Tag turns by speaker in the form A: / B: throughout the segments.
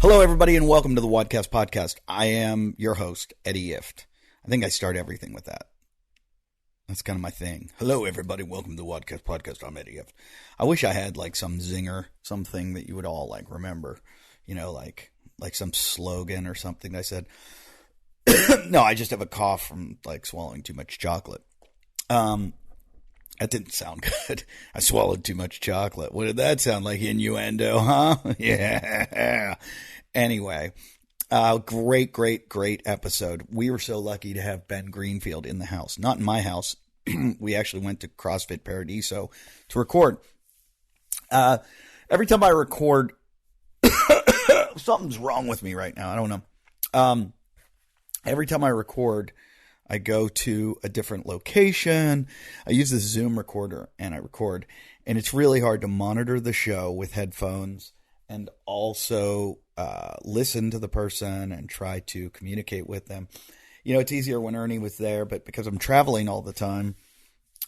A: Hello, everybody, and welcome to the Wadcast Podcast. I am your host, Eddie Ift. I think I start everything with that. That's kind of my thing. Hello, everybody, welcome to the Wadcast Podcast. I'm Eddie Ift. I wish I had like some zinger, something that you would all like remember. You know, like some slogan or something I said. No, I just have a cough from like swallowing too much chocolate. That didn't sound good. I swallowed too much chocolate. What did that sound like? Innuendo, huh? Yeah. Anyway, great episode. We were so lucky to have Ben Greenfield in the house. Not in my house. We actually went to CrossFit Paradiso to record. Every time I record, something's wrong with me right now. I don't know. Every time I record, I go to a different location. I use the Zoom recorder and I record. And it's really hard to monitor the show with headphones and also listen to the person and try to communicate with them. You know, it's easier when Ernie was there, but because I'm traveling all the time,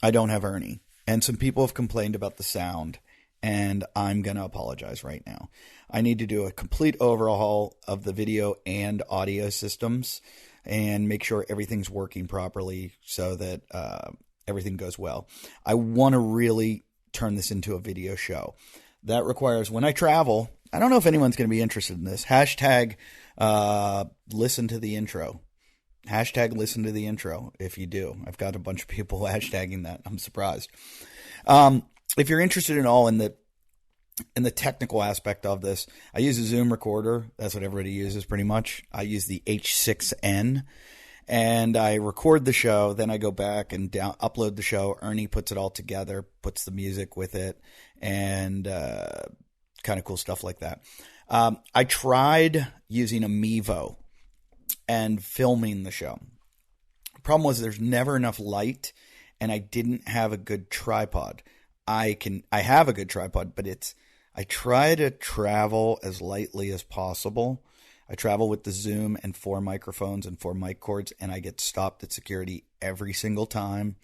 A: I don't have Ernie. And some people have complained about the sound, and I'm going to apologize right now. I need to do a complete overhaul of the video and audio systems and make sure everything's working properly so that everything goes well. I want to really turn this into a video show. That requires, when I travel, I don't know if anyone's going to be interested in this. Hashtag listen to the intro. Hashtag listen to the intro if you do. I've got a bunch of people hashtagging that. I'm surprised. If you're interested at all in the technical aspect of this, I use a Zoom recorder. That's what everybody uses pretty much. I use the H6N, and I record the show. Then I go back and upload the show. Ernie puts it all together, puts the music with it, and kind of cool stuff like that. I tried using a Mevo and filming the show. The problem was there's never enough light, and I didn't have a good tripod. I have a good tripod, but I try to travel as lightly as possible. I travel with the Zoom and 4 microphones and 4 mic cords, and I get stopped at security every single time.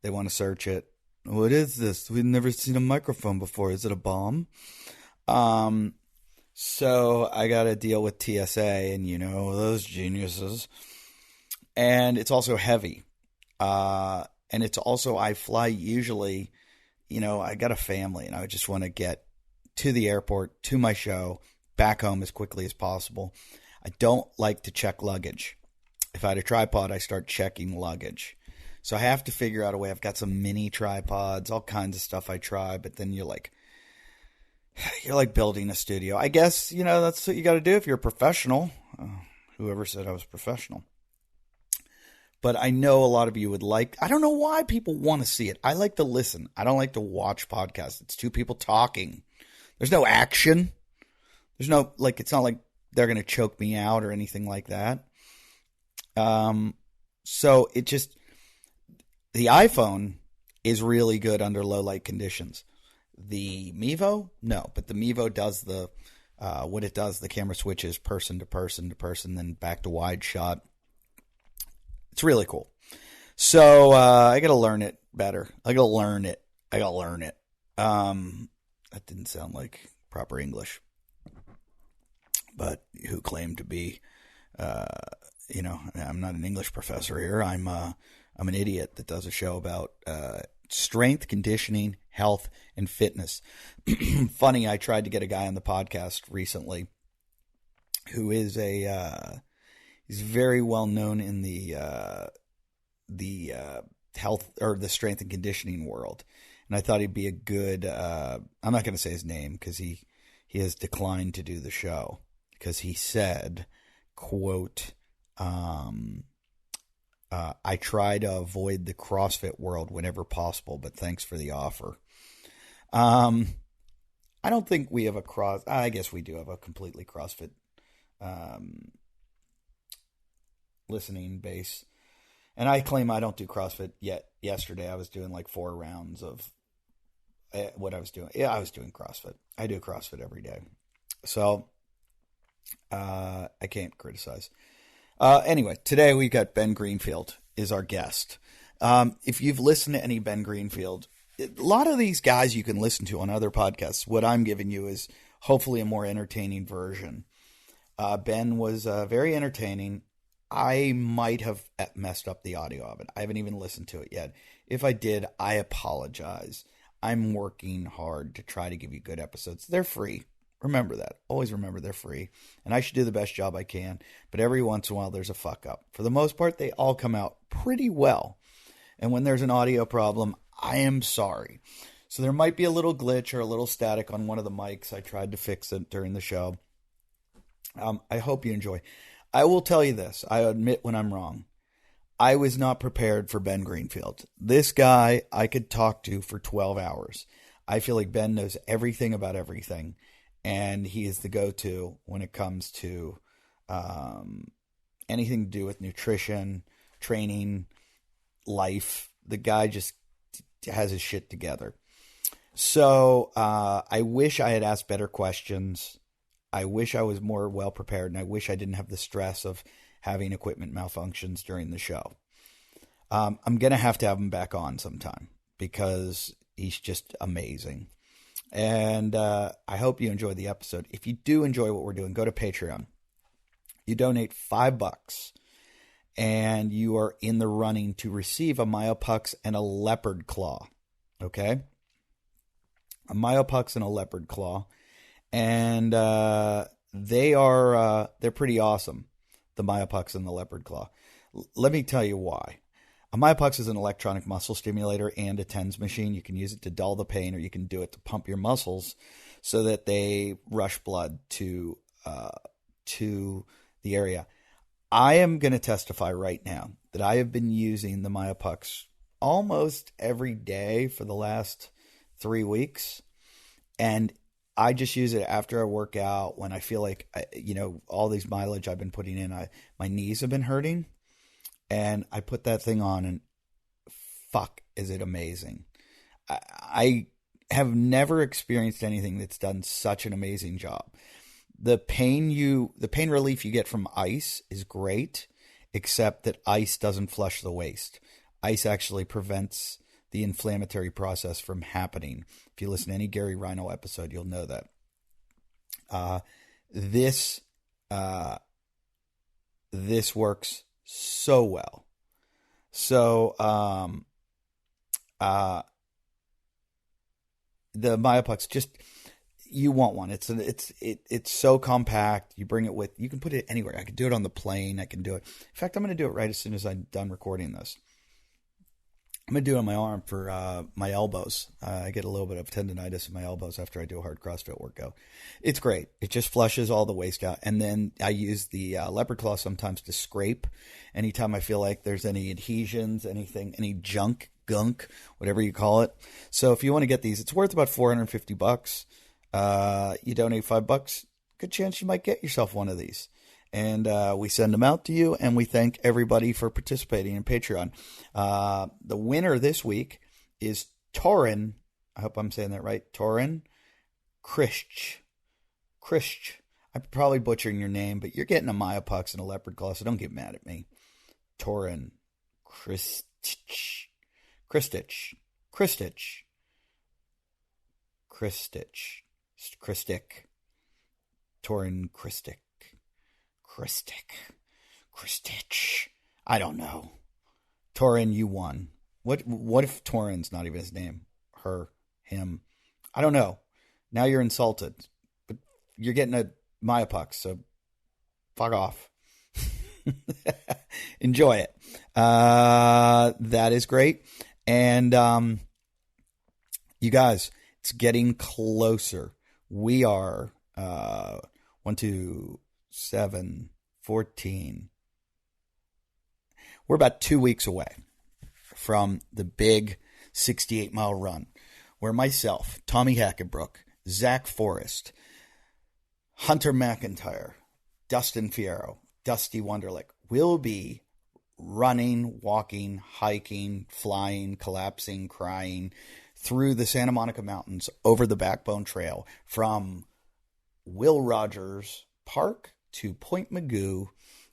A: They want to search it. What is this? We've never seen a microphone before. Is it a bomb? So I got to deal with TSA and, you know, those geniuses. And it's also heavy. And it's also, I fly usually, you know, I got a family and I just want to get to the airport, to my show, back home as quickly as possible. I don't like to check luggage. If I had a tripod, I start checking luggage. So I have to figure out a way. I've got some mini tripods, all kinds of stuff I try, but then you're like building a studio. I guess, you know, that's what you got to do if you're a professional. Whoever said I was professional. But I know a lot of you would like, I don't know why people want to see it. I like to listen. I don't like to watch podcasts. It's 2 people talking. There's no action. There's no, like, it's not like they're going to choke me out or anything like that. So it just, the iPhone is really good under low light conditions. The Mevo, no, but the Mevo does what it does, the camera switches person to person to person, then back to wide shot. It's really cool. So I got to learn it better. I got to learn it. That didn't sound like proper English. But who claimed to be, you know, I'm not an English professor here. I'm an idiot that does a show about strength, conditioning, health, and fitness. Funny, I tried to get a guy on the podcast recently who is he's very well known in the health or the strength and conditioning world. And I thought he'd be a good, I'm not going to say his name because he has declined to do the show because he said, quote, I try to avoid the CrossFit world whenever possible, but thanks for the offer. I don't think we have I guess we do have a completely CrossFit listening base. And I claim I don't do CrossFit yet. Yesterday I was doing like 4 rounds of what I was doing. Yeah, I was doing CrossFit. I do CrossFit every day. So I can't criticize. Anyway, today we got Ben Greenfield is our guest. If you've listened to any Ben Greenfield, a lot of these guys you can listen to on other podcasts. What I'm giving you is hopefully a more entertaining version. Ben was very entertaining. I might have messed up the audio of it. I haven't even listened to it yet. If I did, I apologize. I'm working hard to try to give you good episodes. They're free. Remember that. Always remember they're free. And I should do the best job I can. But every once in a while, there's a fuck up. For the most part, they all come out pretty well. And when there's an audio problem, I am sorry. So there might be a little glitch or a little static on one of the mics. I tried to fix it during the show. I hope you enjoy. I will tell you this. I admit when I'm wrong. I was not prepared for Ben Greenfield. This guy I could talk to for 12 hours. I feel like Ben knows everything about everything. And he is the go-to when it comes to anything to do with nutrition, training, life. The guy just has his shit together. So I wish I had asked better questions. I wish I was more well prepared, and I wish I didn't have the stress of having equipment malfunctions during the show. I'm going to have him back on sometime because he's just amazing. And I hope you enjoy the episode. If you do enjoy what we're doing, go to Patreon. You donate $5 and you are in the running to receive a Myopux and a leopard claw. Okay? A Myopux and a leopard claw. And they're pretty awesome, the Myopux and the leopard claw. Let me tell you why. A Myopux is an electronic muscle stimulator and a TENS machine. You can use it to dull the pain, or you can do it to pump your muscles so that they rush blood to the area. I am going to testify right now that I have been using the Myopux almost every day for the last 3 weeks, and I just use it after I work out when I feel like, all these mileage I've been putting in, my knees have been hurting. And I put that thing on and fuck, is it amazing. I have never experienced anything that's done such an amazing job. The pain relief you get from ice is great, except that ice doesn't flush the waste. Ice actually prevents the inflammatory process from happening. If you listen to any Gary Rhino episode, you'll know that. This works so well. So the Myopux, just, you want one. It's so compact. You bring it with. You can put it anywhere. I can do it on the plane. I can do it. In fact, I'm going to do it right as soon as I'm done recording this. I'm going to do it on my arm for my elbows. I get a little bit of tendonitis in my elbows after I do a hard CrossFit workout. It's great. It just flushes all the waste out. And then I use the leopard claw sometimes to scrape anytime I feel like there's any adhesions, anything, any gunk, whatever you call it. So if you want to get these, it's worth about $450. You donate $5, good chance you might get yourself one of these. And we send them out to you, and we thank everybody for participating in Patreon. The winner this week is Torin. I hope I'm saying that right. Torin Krisch. I'm probably butchering your name, but you're getting a Myopux and a leopard claw, so don't get mad at me. Torin Kristich. Torin Kristich. I don't know. Torin, you won. What if Torin's not even his name? Her, him. I don't know. Now you're insulted. But you're getting a Myopux, so fuck off. Enjoy it. That is great. And you guys, it's getting closer. We are 1, 2, 7, 14. We're about 2 weeks away from the big 68-mile run where myself, Tommy Hackenbrook, Zach Forrest, Hunter McIntyre, Dustin Fierro, Dusty Wonderlick will be running, walking, hiking, flying, collapsing, crying through the Santa Monica Mountains over the Backbone Trail from Will Rogers Park to Point Magoo.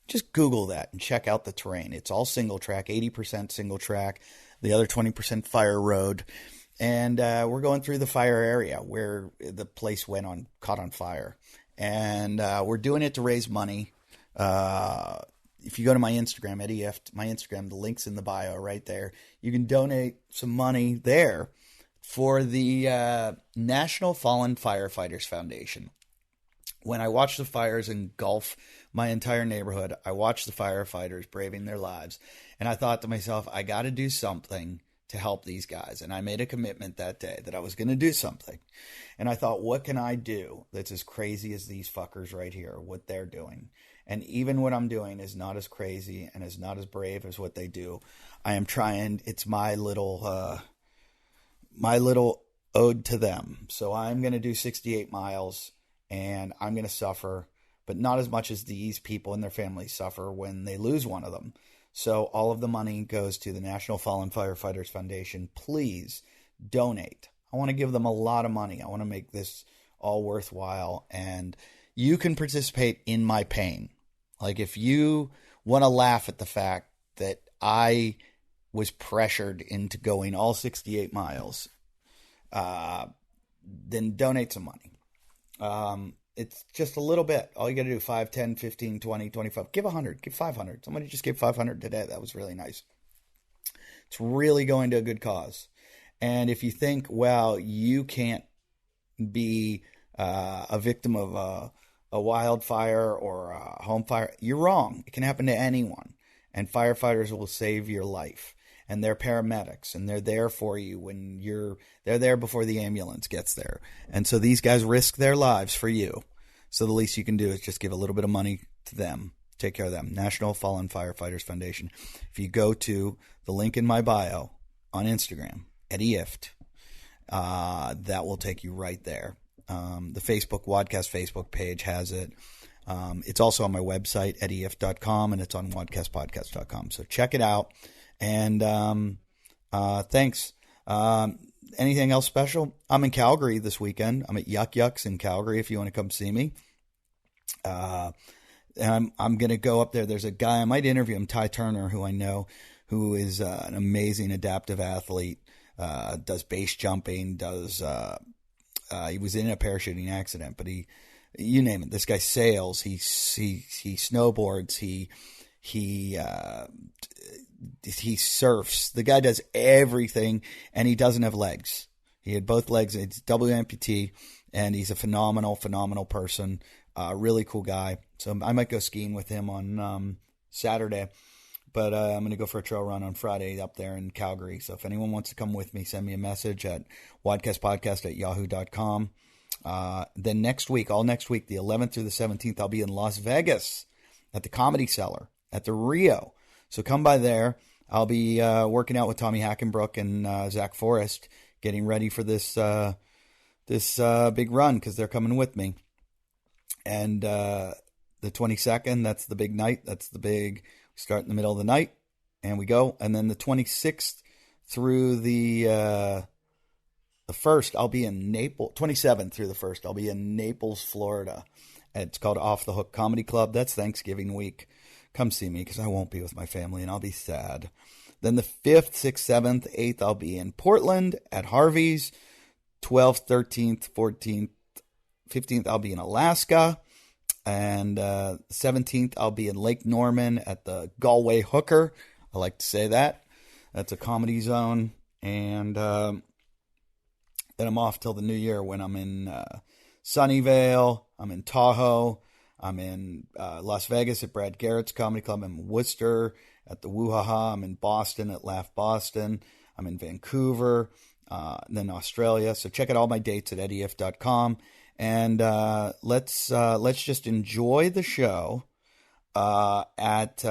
A: Just Google that and check out the terrain. It's all single track, 80% single track, the other 20% fire road. And we're going through the fire area where the place caught on fire. and we're doing it to raise money. If you go to my Instagram, Eddie F, my Instagram, the link's in the bio right there. You can donate some money there for the National Fallen Firefighters Foundation. When I watch the fires engulf my entire neighborhood, I watch the firefighters braving their lives, and I thought to myself, I got to do something to help these guys. And I made a commitment that day that I was going to do something. And I thought, what can I do that's as crazy as these fuckers right here, what they're doing? And even what I'm doing is not as crazy and is not as brave as what they do. I am trying. It's my little ode to them. So I'm going to do 68 miles, and I'm going to suffer, but not as much as these people and their families suffer when they lose one of them. So all of the money goes to the National Fallen Firefighters Foundation. Please donate. I want to give them a lot of money. I want to make this all worthwhile, and you can participate in my pain. Like, if you want to laugh at the fact that I was pressured into going all 68 miles, then donate some money. It's just a little bit. All you got to do, 5, 10, 15, 20, 25. Give 100. Give 500. Somebody just gave 500 today. That was really nice. It's really going to a good cause. And if you think, well, you can't be a victim of a wildfire or a home fire, you're wrong. It can happen to anyone. And firefighters will save your life. And they're paramedics, and they're there for you when they're there before the ambulance gets there. And so these guys risk their lives for you. So the least you can do is just give a little bit of money to them. Take care of them. National Fallen Firefighters Foundation. If you go to the link in my bio on Instagram, Eddie Ift, that will take you right there. The Wadcast Facebook page has it. It's also on my website, eddieift.com, and it's on wadcastpodcast.com. So check it out. And thanks. Anything else special? I'm in Calgary this weekend. I'm at Yuck Yucks in Calgary if you want to come see me. And I'm going to go up there. There's a guy, I might interview him, Ty Turner, who I know, who is an amazing adaptive athlete, does base jumping, he was in a parachuting accident, but you name it. This guy sails, he snowboards, he surfs. The guy does everything, and he doesn't have legs. He had both legs. It's double amputee, and he's a phenomenal person. Really cool guy. So I might go skiing with him on Saturday, but I'm going to go for a trail run on Friday up there in Calgary. So if anyone wants to come with me, send me a message at wadcastpodcast@yahoo.com. Then next week, the 11th through the 17th, I'll be in Las Vegas at the Comedy Cellar at the Rio. So come by there. I'll be working out with Tommy Hackenbrook and Zach Forrest, getting ready for this big run because they're coming with me. And the 22nd, that's the big night. We start in the middle of the night, and we go. And then the 26th through the 1st, I'll be in Naples. 27th through the 1st, I'll be in Naples, Florida. It's called Off the Hook Comedy Club. That's Thanksgiving week. Come see me because I won't be with my family and I'll be sad. Then the 5th, 6th, 7th, 8th, I'll be in Portland at Harvey's. 12th, 13th, 14th, 15th, I'll be in Alaska. And 17th, I'll be in Lake Norman at the Galway Hooker. I like to say that. That's a comedy zone. And then I'm off till the new year when I'm in Sunnyvale. I'm in Tahoe. I'm in Las Vegas at Brad Garrett's Comedy Club. I'm in Worcester at the Woo-Ha-Ha. I'm in Boston at Laugh Boston. I'm in Vancouver, then Australia. So check out all my dates at eddieift.com. And let's just enjoy the show. Let's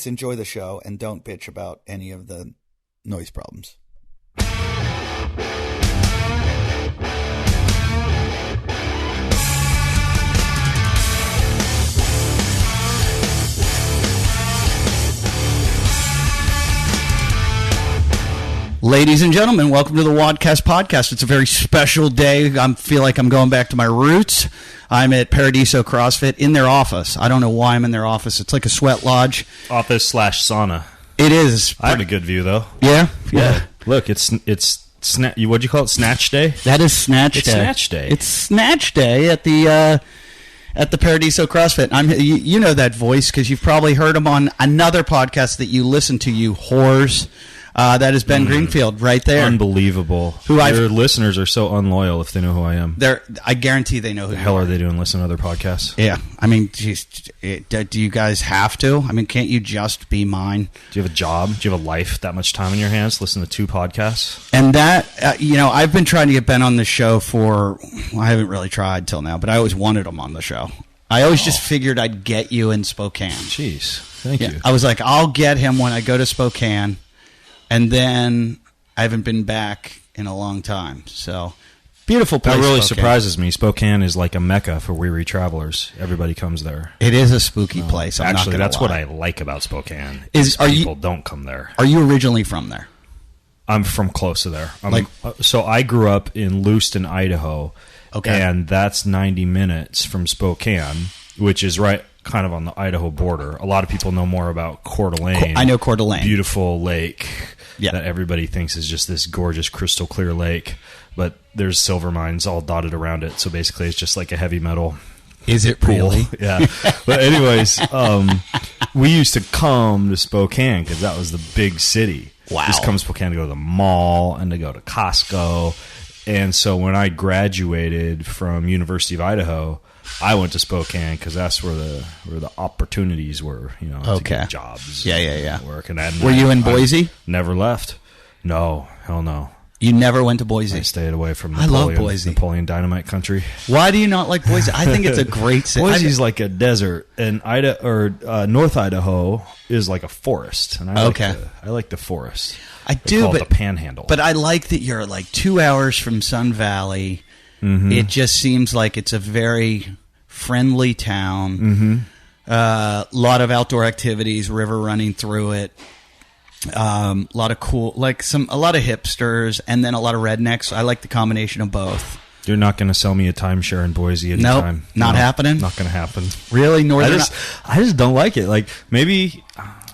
A: enjoy the show and don't bitch about any of the noise problems. Ladies and gentlemen, welcome to the Wadcast Podcast. It's a very special day. I feel like I'm going back to my roots. I'm at Paradiso CrossFit in their office. I don't know why I'm in their office. It's like a sweat lodge.
B: Office/sauna.
A: It is.
B: I have a good view, though.
A: Yeah?
B: Yeah. Look, it's What'd you call it? Snatch Day?
C: That is Snatch Day.
B: It's Snatch Day.
C: It's Snatch Day at the Paradiso CrossFit. You know that voice because you've probably heard him on another podcast that you listen to, you whores. That is Ben Greenfield right there.
B: Unbelievable. Your listeners are so unloyal if they know who I am.
C: I guarantee they know who
B: the hell are they doing listening to other podcasts?
C: Yeah. I mean, geez, do you guys have to? I mean, can't you just be mine?
B: Do you have a job? Do you have a life? That much time in your hands? Listen to 2 podcasts?
C: And that, I've been trying to get Ben on the show I haven't really tried till now, but I always wanted him on the show. I always just figured I'd get you in Spokane.
B: Jeez. Thank you.
C: I was like, I'll get him when I go to Spokane. And then I haven't been back in a long time. So, beautiful place.
B: That really
C: Spokane.
B: surprises me. Spokane is like a mecca for weary travelers. Everybody comes there.
C: It is a spooky place.
B: Actually, that's what I like about Spokane. People don't come there.
C: Are you originally from there?
B: I'm from close to there. So I grew up in Lewiston, Idaho.
C: Okay.
B: And that's 90 minutes from Spokane, which is right kind of on the Idaho border. A lot of people know more about Coeur d'Alene.
C: I know Coeur d'Alene.
B: Beautiful lake
C: that
B: everybody thinks is just this gorgeous crystal clear lake, but there's silver mines all dotted around it. So basically it's just like a heavy metal
C: Is it
B: pool.
C: really?
B: Yeah. But anyways, we used to come to Spokane because that was the big city.
C: Wow.
B: Just come to Spokane to go to the mall and to go to Costco. And so when I graduated from University of Idaho, I went to Spokane because that's where the opportunities were, to get jobs.
C: Yeah.
B: Work. And
C: were you in Boise?
B: Never left. No, hell no.
C: You never went to Boise?
B: I stayed away from Napoleon.
C: I love Boise.
B: Napoleon Dynamite country.
C: Why do you not like Boise? I think it's a great city.
B: Boise's like a desert, and North Idaho is like a forest. And I like the forest. They call it the Panhandle.
C: But I like that you're like 2 hours from Sun Valley. Mm-hmm. It just seems like it's a very friendly town.
B: Mm-hmm.
C: Lot of outdoor activities, river running through it. A lot of cool, a lot of hipsters, and then a lot of rednecks. I like the combination of both.
B: You're not going to sell me a timeshare in Boise anytime.
C: Nope, not happening.
B: Not going to happen.
C: Really,
B: I just don't like it. Like maybe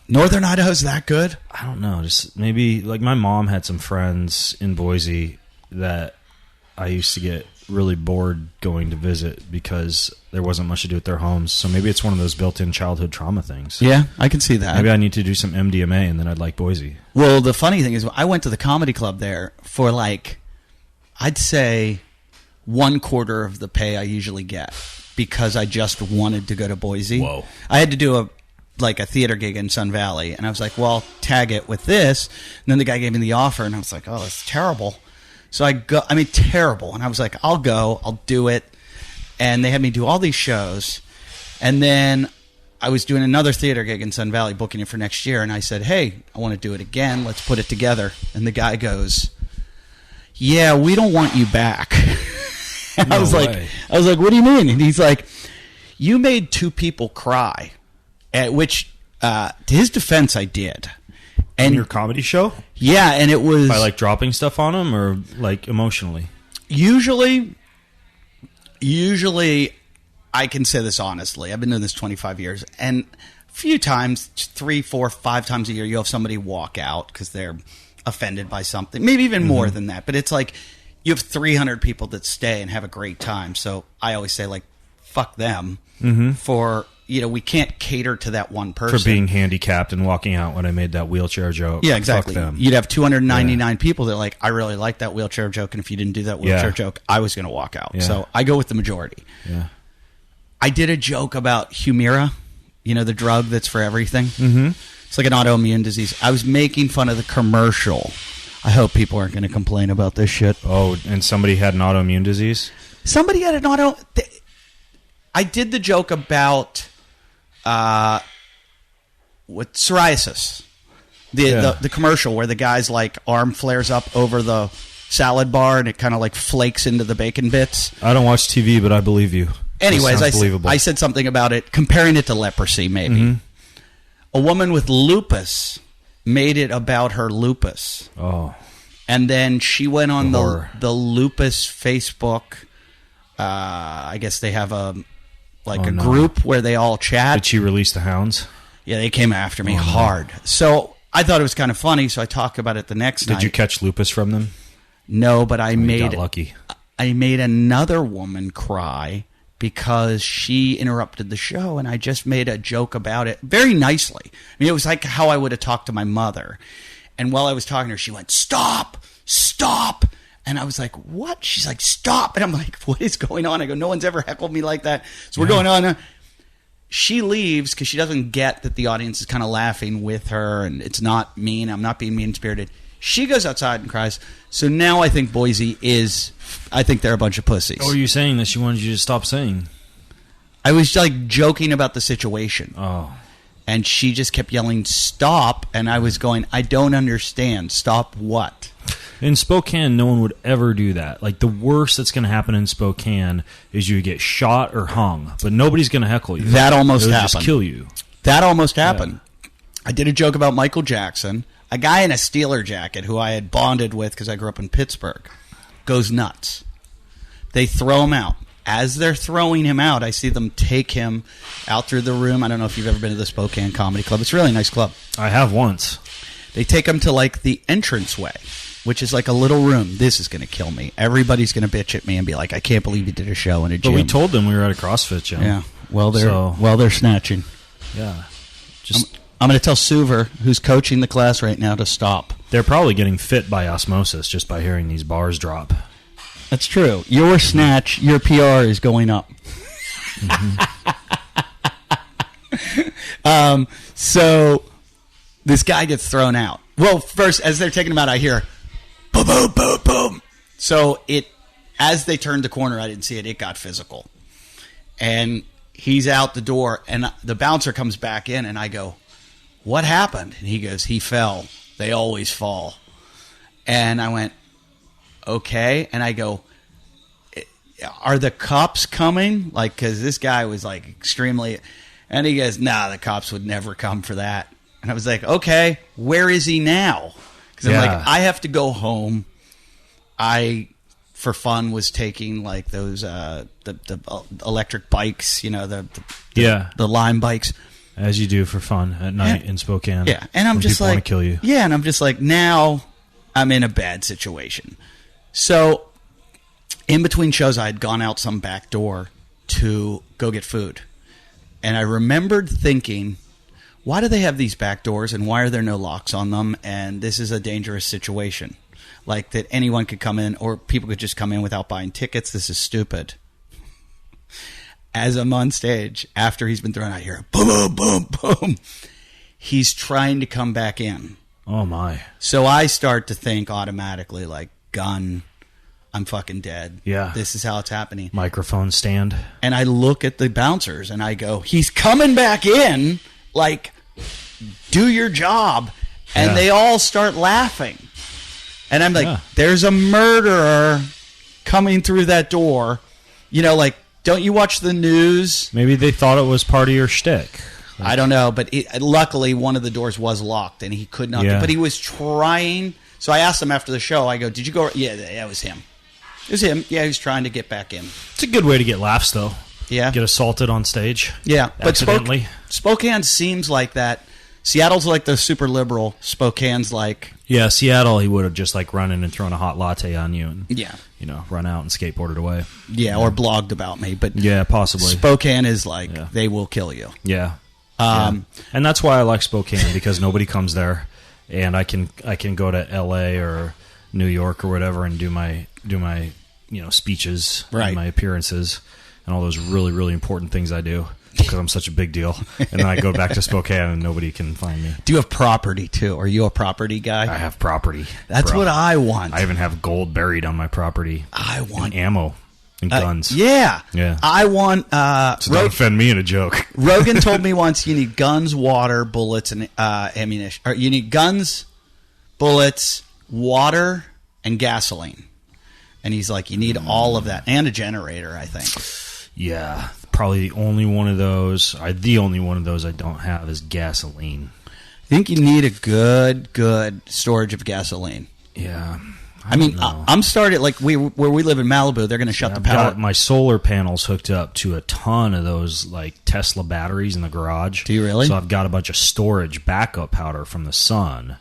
C: Northern Idaho's that good.
B: I don't know. Just maybe like my mom had some friends in Boise that I used to get really bored going to visit because there wasn't much to do at their homes. So maybe it's one of those built-in childhood trauma things.
C: Yeah, I can see that.
B: Maybe I need to do some MDMA and then I'd like Boise.
C: Well, the funny thing is I went to the comedy club there for I'd say 1/4 of the pay I usually get because I just wanted to go to Boise.
B: Whoa.
C: I had to do a theater gig in Sun Valley, and I was like, well, tag it with this. And then the guy gave me the offer, and I was like, oh, that's terrible. So terrible. And I was like, I'll go. I'll do it. And they had me do all these shows. And then I was doing another theater gig in Sun Valley, booking it for next year. And I said, hey, I want to do it again. Let's put it together. And the guy goes, yeah, we don't want you back. And I was like, what do you mean? And he's like, you made 2 people cry. At which, to his defense, I did.
B: And your comedy show?
C: Yeah, and it was...
B: By dropping stuff on them or emotionally?
C: Usually, I can say this honestly. I've been doing this 25 years. And a few times, 3, 4, 5 times a year, you'll have somebody walk out because they're offended by something. Maybe even more than that. But it's like you have 300 people that stay and have a great time. So I always say, fuck them for... we can't cater to that one person.
B: For being handicapped and walking out when I made that wheelchair joke.
C: Yeah, exactly.
B: Fuck them.
C: You'd have 299 people that are like, I really like that wheelchair joke, and if you didn't do that wheelchair joke, I was going to walk out. Yeah. So I go with the majority.
B: Yeah.
C: I did a joke about Humira, the drug that's for everything.
B: Mm-hmm.
C: It's like an autoimmune disease. I was making fun of the commercial. I hope people aren't going to complain about this shit.
B: Oh, and somebody had an autoimmune disease?
C: Somebody had an I did the joke about... with psoriasis, the commercial where the guy's arm flares up over the salad bar and it kind of flakes into the bacon bits.
B: I don't watch TV, but I believe you.
C: Anyways, I said something about it, comparing it to leprosy, maybe. Mm-hmm. A woman with lupus made it about her lupus.
B: Oh.
C: And then she went on the lupus Facebook. I guess they have a group where they all chat.
B: Did she release the hounds?
C: Yeah, they came after me hard. So I thought it was kind of funny, so I talked about it the next night.
B: Did you catch lupus from them?
C: No, but I
B: You
C: made
B: got lucky.
C: I made another woman cry because she interrupted the show, and I just made a joke about it very nicely. I mean, it was like how I would have talked to my mother. And while I was talking to her, she went, "Stop, stop." And I was like, "What?" She's like, "Stop." And I'm like, "What is going on?" I go, "No one's ever heckled me like that." So we're going on. She leaves because she doesn't get that the audience is kind of laughing with her, and it's not mean. I'm not being mean-spirited. She goes outside and cries. So now I think Boise is, I think they're a bunch of pussies.
B: Or are you saying that she wanted you to stop saying?
C: I was like joking about the situation.
B: Oh.
C: And she just kept yelling, "Stop." And I was going, "I don't understand. Stop what?"
B: In Spokane, no one would ever do that. Like, the worst that's going to happen in Spokane is you get shot or hung, but nobody's going to heckle you.
C: That almost
B: They'll
C: happened.
B: just kill you.
C: That almost happened. Yeah. I did a joke about Michael Jackson. A guy in a Steeler jacket who I had bonded with because I grew up in Pittsburgh goes nuts. They throw him out. As they're throwing him out, I see them take him out through the room. I don't know if you've ever been to the Spokane Comedy Club. It's a really nice club.
B: I have once.
C: They take him to, like, the entranceway, which is like a little room. This is going to kill me. Everybody's going to bitch at me and be like, "I can't believe you did a show in a gym."
B: But we told them we were at a CrossFit gym.
C: Yeah. Well, they're snatching.
B: Yeah. Just
C: I'm going to tell Suver, who's coaching the class right now, to stop.
B: They're probably getting fit by osmosis just by hearing these bars drop.
C: That's true. Your snatch, your PR is going up. Mm-hmm. So this guy gets thrown out. Well, first, as they're taking him out, I hear boom, boom, boom, boom. So as they turned the corner, I didn't see it. It got physical. And he's out the door, and the bouncer comes back in, and I go, "What happened?" And he goes, "He fell. They always fall." And I went, "Okay." And I go, "Are the cops coming?" Like, because this guy was like extremely, and he goes, "Nah, the cops would never come for that." And I was like, "Okay, where is he now?" Because I'm like, I have to go home. I, for fun, was taking like those the electric bikes, the Lime bikes.
B: As you do for fun at night in Spokane.
C: Yeah, and I'm just like,
B: want to kill you.
C: Yeah, and I'm just like, now I'm in a bad situation. So in between shows, I had gone out some back door to go get food. And I remembered thinking, why do they have these back doors and why are there no locks on them? And this is a dangerous situation. Like that anyone could come in or people could just come in without buying tickets. This is stupid. As I'm on stage, after he's been thrown out, I hear boom, boom, boom, boom. He's trying to come back in.
B: Oh, my.
C: So I start to think automatically, like, gun, I'm fucking dead.
B: Yeah.
C: This is how it's happening.
B: Microphone stand.
C: And I look at the bouncers, and I go, "He's coming back in. Like, do your job." And they all start laughing. And I'm like, there's a murderer coming through that door. Like, don't you watch the news?
B: Maybe they thought it was part of your shtick.
C: I don't know, but luckily one of the doors was locked, and he could not.
B: Yeah.
C: But he was trying. So I asked him after the show, I go, "Did you go?" "Yeah, that was him. It was him. Yeah, he was trying to get back in."
B: It's a good way to get laughs, though.
C: Yeah.
B: Get assaulted on stage.
C: Yeah. But
B: Accidentally.
C: Spokane seems like that. Seattle's like the super liberal. Spokane's like...
B: Yeah, Seattle, he would have just like run in and thrown a hot latte on you and run out and skateboarded away.
C: Yeah, or blogged about me. But
B: yeah, possibly.
C: Spokane is like, they will kill you.
B: Yeah. And that's why I like Spokane, because nobody comes there, and I can go to LA or New York or whatever and do my speeches, and my appearances, and all those really, really important things I do because I'm such a big deal. And then I go back to Spokane and nobody can find me.
C: Do you have property too? Are you a property guy?
B: I have property.
C: That's what I want.
B: I even have gold buried on my property.
C: I want
B: and ammo. And guns.
C: Yeah. I want...
B: so don't offend me in a joke.
C: Rogan told me once you need guns, water, bullets, and ammunition. Or you need guns, bullets, water, and gasoline. And he's like, you need all of that. And a generator, I think.
B: Yeah. Probably the only one of those I don't have is gasoline.
C: I think you need a good storage of gasoline.
B: Yeah.
C: I mean, I'm started like where we live in Malibu. They're going to shut the power.
B: I've got my solar panels hooked up to a ton of those like Tesla batteries in the garage.
C: Do you really?
B: So I've got a bunch of storage backup powder from the sun,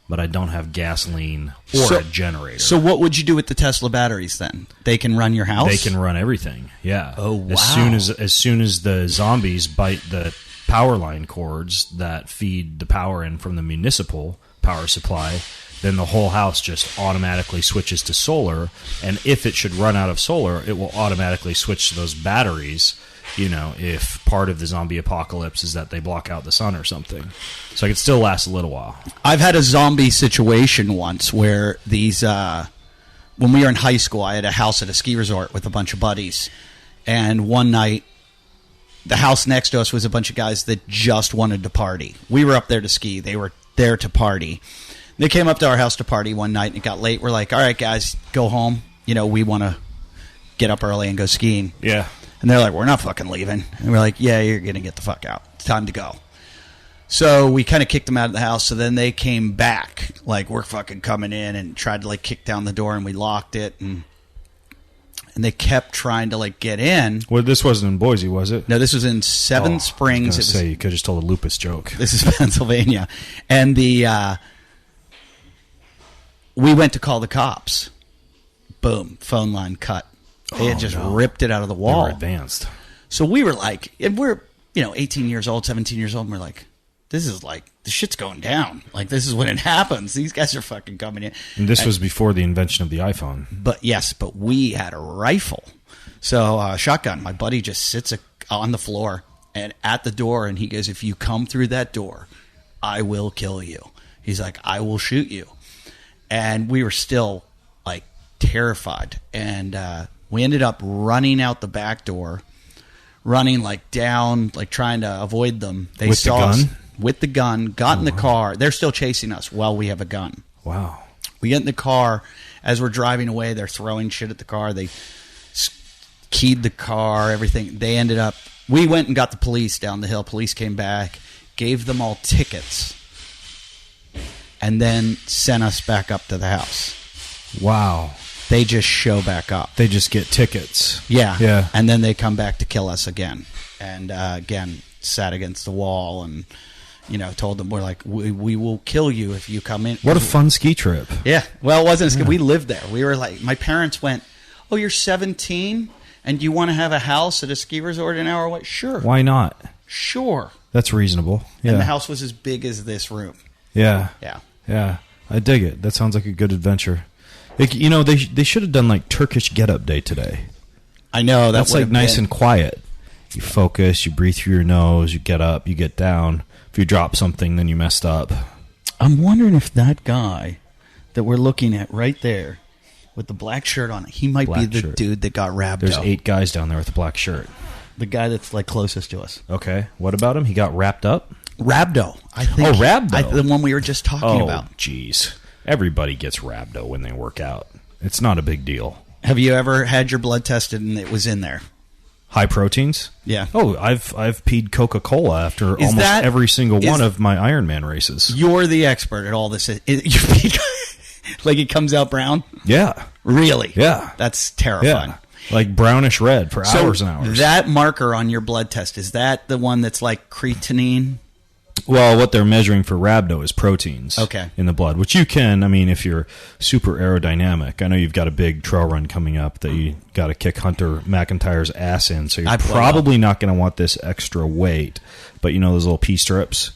B: but I don't have gasoline or a generator.
C: So what would you do with the Tesla batteries then? They can run your house?
B: They can run everything. Yeah.
C: Oh, wow.
B: As soon as the zombies bite the power line cords that feed the power in from the municipal power supply, then the whole house just automatically switches to solar. And if it should run out of solar, it will automatically switch to those batteries. You know, if part of the zombie apocalypse is that they block out the sun or something. So it could still last a little while.
C: I've had a zombie situation once where these, when we were in high school, I had a house at a ski resort with a bunch of buddies. And one night, the house next to us was a bunch of guys that just wanted to party. We were up there to ski. They were there to party. They came up to our house to party one night, and it got late. We're like, all right, guys, go home. You know, we want to get up early and go skiing.
B: Yeah.
C: And they're like, we're not fucking leaving. And we're like, yeah, you're going to get the fuck out. It's time to go. So we kind of kicked them out of the house. So then they came back, like, we're fucking coming in, and tried to, like, kick down the door, and we locked it. And they kept trying to, like, get in.
B: Well, this wasn't in Boise, was it?
C: No, this was in Seven Springs.
B: I was gonna say, you could have just told a lupus joke.
C: This is Pennsylvania. And we went to call the cops. Boom, phone line cut. They had just ripped it out of the wall.
B: They were advanced.
C: So we were like, and we're, 18 years old, 17 years old, and we're like, this shit's going down. Like, this is when it happens. These guys are fucking coming in.
B: And this was before the invention of the iPhone.
C: But we had a rifle. So, shotgun. My buddy just sits on the floor and at the door, and he goes, if you come through that door, I will kill you. He's like, I will shoot you. And we were still, like, terrified. And we ended up running out the back door, running, like, down, like, trying to avoid them. They
B: with
C: saw
B: the gun?
C: us with the gun, got in the car. They're still chasing us while we have a gun.
B: Wow.
C: We get in the car. As we're driving away, they're throwing shit at the car. They keyed the car, everything. They ended up... We went and got the police down the hill. Police came back, gave them all tickets, and then sent us back up to the house.
B: Wow.
C: They just show back up.
B: They just get tickets.
C: Yeah.
B: Yeah.
C: And then they come back to kill us again. And again, sat against the wall and, told them, we're like, we will kill you if you come in.
B: What a fun ski trip.
C: Yeah. Well, it wasn't as good. We lived there. We were like, my parents went, oh, you're 17 and you want to have a house at a ski resort an hour away? Sure.
B: Why not?
C: Sure.
B: That's reasonable. Yeah.
C: And the house was as big as this room.
B: Yeah.
C: Yeah.
B: Yeah. I dig it. That sounds like a good adventure. Like, they should have done like Turkish Get-Up Day today.
C: I know.
B: That's like nice and quiet. You focus, you breathe through your nose, you get up, you get down. If you drop something, then you messed up.
C: I'm wondering if that guy that we're looking at right there with the black shirt on, he might be the dude that got rhabdo.
B: There's 8 guys down there with a black shirt.
C: The guy that's like closest to us.
B: Okay. What about him? He got wrapped up?
C: Rhabdo. I think.
B: Oh, rhabdo.
C: The one we were just talking about.
B: Oh, jeez. Everybody gets rhabdo when they work out. It's not a big deal.
C: Have you ever had your blood tested and it was in there?
B: High proteins?
C: Yeah.
B: Oh, I've peed Coca-Cola after almost every single one of my Ironman races.
C: You're the expert at all this. Like it comes out brown?
B: Yeah.
C: Really?
B: Yeah.
C: That's terrifying.
B: Yeah. Like brownish red for hours and hours.
C: That marker on your blood test, is that the one that's like creatinine?
B: Well, what they're measuring for rhabdo is proteins in the blood, which you can, if you're super aerodynamic. I know you've got a big trail run coming up that you got to kick Hunter McIntyre's ass in, so you're probably not going to want this extra weight. But those little pee strips,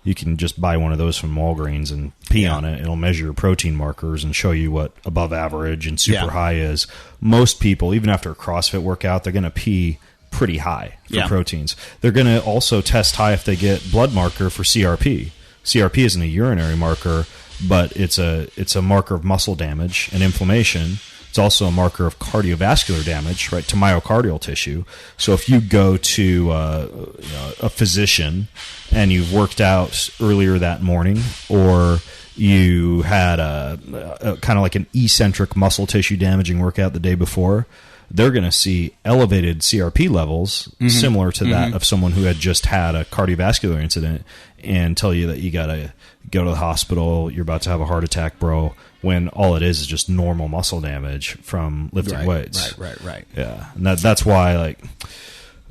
B: you can just buy one of those from Walgreens and pee on it. It'll measure your protein markers and show you what above average and super high is. Most people, even after a CrossFit workout, they're going to pee pretty high for proteins. They're going to also test high if they get blood marker for CRP. CRP isn't a urinary marker, but it's a marker of muscle damage and inflammation. It's also a marker of cardiovascular damage, right, to myocardial tissue. So if you go to a physician and you've worked out earlier that morning, or you had a kind of like an eccentric muscle tissue damaging workout the day before, they're going to see elevated CRP levels similar to that of someone who had just had a cardiovascular incident and tell you that you got to go to the hospital, you're about to have a heart attack, bro, when all it is just normal muscle damage from lifting weights.
C: Right.
B: Yeah. And that's why,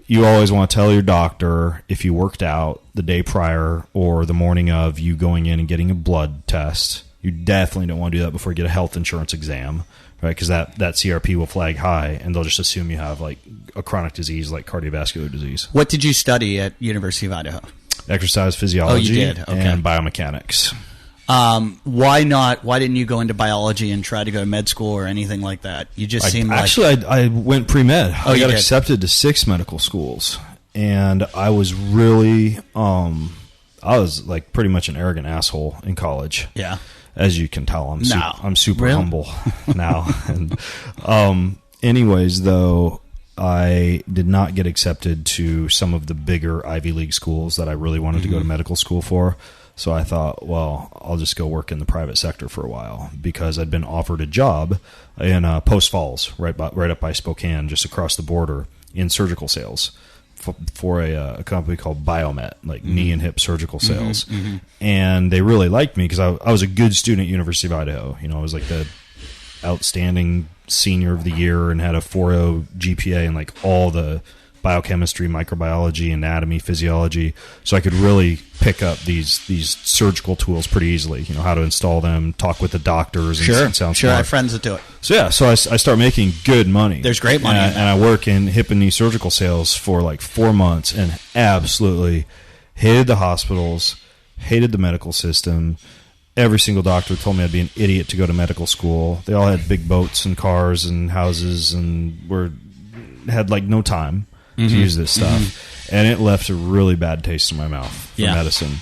B: you always want to tell your doctor if you worked out the day prior or the morning of you going in and getting a blood test. You definitely don't want to do that before you get a health insurance exam, right? Because that CRP will flag high, and they'll just assume you have like a chronic disease like cardiovascular disease.
C: What did you study at University of Idaho?
B: Exercise physiology
C: did? Okay.
B: and biomechanics.
C: Why not? Why didn't you go into biology and try to go to med school or anything like that? You just seemed like...
B: Actually, I went pre-med.
C: Oh,
B: I got
C: did?
B: accepted to 6 medical schools, and I was really... I was like pretty much an arrogant asshole in college.
C: Yeah.
B: As you can tell, I'm super
C: Really?
B: humble now. And anyways, though, I did not get accepted to some of the bigger Ivy League schools that I really wanted to go to medical school for. So I thought, well, I'll just go work in the private sector for a while, because I'd been offered a job in Post Falls, right up by Spokane, just across the border, in surgical sales for a company called Biomet, like knee and hip surgical sales. And they really liked me because I was a good student at University of Idaho. You know, I was like the outstanding senior of the year and had a 4.0 GPA in like all the biochemistry, microbiology, anatomy, physiology. So I could really pick up these surgical tools pretty easily. You know, how to install them, talk with the doctors. And sound
C: Sure, I
B: smart.
C: have friends that do it.
B: So yeah, so I start making good money.
C: There's great money in
B: and
C: that.
B: I work in hip and knee surgical sales for like 4 months, and absolutely hated the hospitals, hated the medical system. Every single doctor told me I'd be an idiot to go to medical school. They all had big boats and cars and houses, and had like no time to use this stuff, and it left a really bad taste in my mouth for medicine.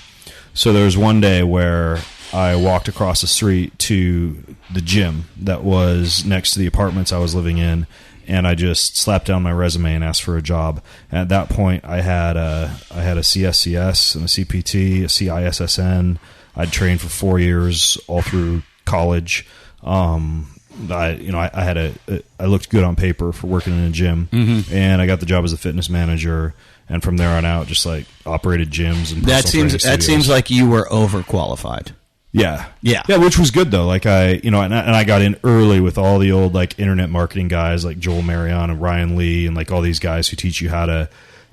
B: So there was one day where I walked across the street to the gym that was next to the apartments I was living in, and I just slapped down my resume and asked for a job. And at that point, I had a CSCS and a CPT, a CISSN. I'd trained for 4 years all through college. I looked good on paper for working in a gym, and I got the job as a fitness manager. And from there on out, just like operated gyms and
C: That
B: personal training
C: seems
B: studios.
C: like you were overqualified.
B: Yeah,
C: Yeah.
B: which was good though. Like and I got in early with all the old like internet marketing guys like Joel Marion and Ryan Lee and like all these guys who teach you how to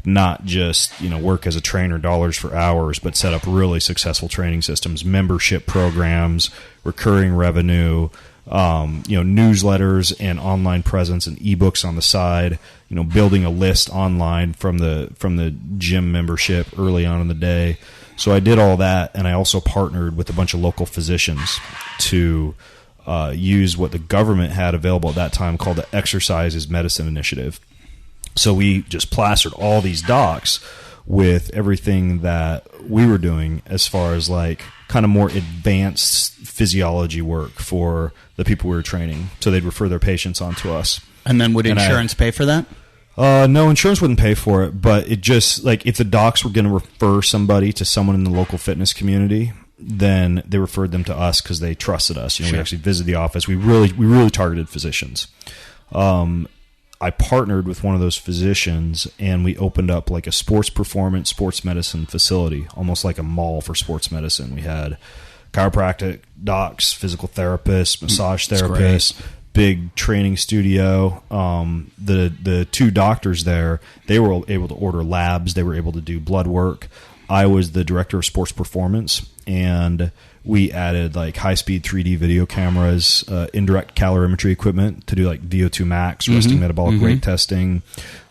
B: not just work as a trainer dollars for hours, but set up really successful training systems, membership programs, recurring revenue, newsletters and online presence and ebooks on the side, building a list online from the gym membership early on in the day. So I did all that, and I also partnered with a bunch of local physicians to use what the government had available at that time called the Exercise is Medicine Initiative. So we just plastered all these docs with everything that we were doing as far as like kind of more advanced physiology work for the people we were training. So they'd refer their patients on to us.
C: And then would insurance pay for that?
B: No, insurance wouldn't pay for it, but it just like if the docs were going to refer somebody to someone in the local fitness community, then they referred them to us because they trusted us. We actually visited the office. We really targeted physicians. I partnered with one of those physicians, and we opened up like a sports performance, sports medicine facility, almost like a mall for sports medicine. We had chiropractic docs, physical therapists, massage therapists, big training studio. The two doctors there, they were able to order labs. They were able to do blood work. I was the director of sports performance, and we added like high-speed 3D video cameras, indirect calorimetry equipment to do like VO2 max, resting metabolic rate testing.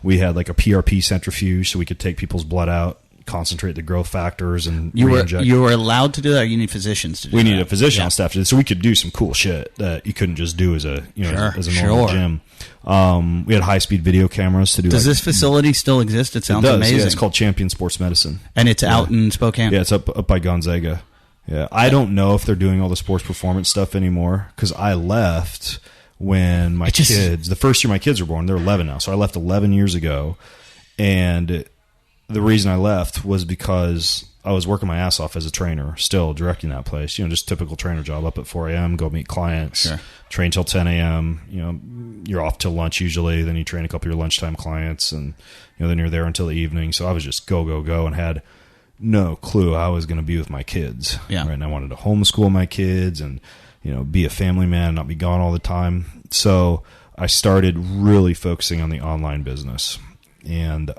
B: We had like a PRP centrifuge so we could take people's blood out, concentrate the growth factors, and
C: You
B: re-inject.
C: were allowed to do that, or you need physicians to do that?
B: We needed a physician on staff to do it, so we could do some cool shit that you couldn't just do as a as a normal gym. We had high-speed video cameras to do.
C: Does this facility still exist? It sounds
B: it does,
C: amazing.
B: Yeah, it's called Champion Sports Medicine.
C: And it's out in Spokane?
B: Yeah, it's up by Gonzaga. Yeah, I don't know if they're doing all the sports performance stuff anymore because I left when my kids, the first year my kids were born, they're 11 now. So I left 11 years ago. And the reason I left was because I was working my ass off as a trainer, still directing that place. Just typical trainer job, up at 4 a.m., go meet clients, train till 10 a.m. You're off till lunch usually. Then you train a couple of your lunchtime clients, and then you're there until the evening. So I was just go, and had no clue I was going to be with my kids.
C: Yeah.
B: Right. And I wanted to homeschool my kids and, be a family man, not be gone all the time. So I started really focusing on the online business. and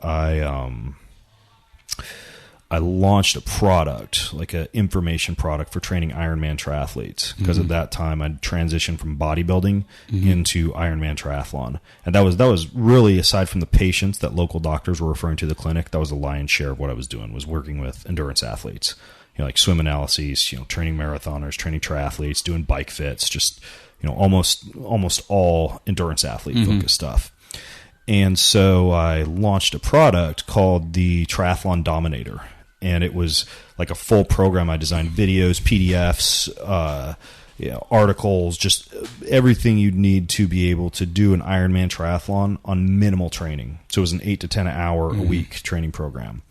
B: I launched a product, like an information product for training Ironman triathletes, because at that time I'd transitioned from bodybuilding into Ironman triathlon. And that was really, aside from the patients that local doctors were referring to the clinic, that was the lion's share of what I was doing, was working with endurance athletes, like swim analyses, training marathoners, training triathletes, doing bike fits, just, almost all endurance athlete focused stuff. And so I launched a product called the Triathlon Dominator. And it was like a full program. I designed videos, PDFs, articles, just everything you'd need to be able to do an Ironman triathlon on minimal training. So it was an 8 to 10 hour a week training program.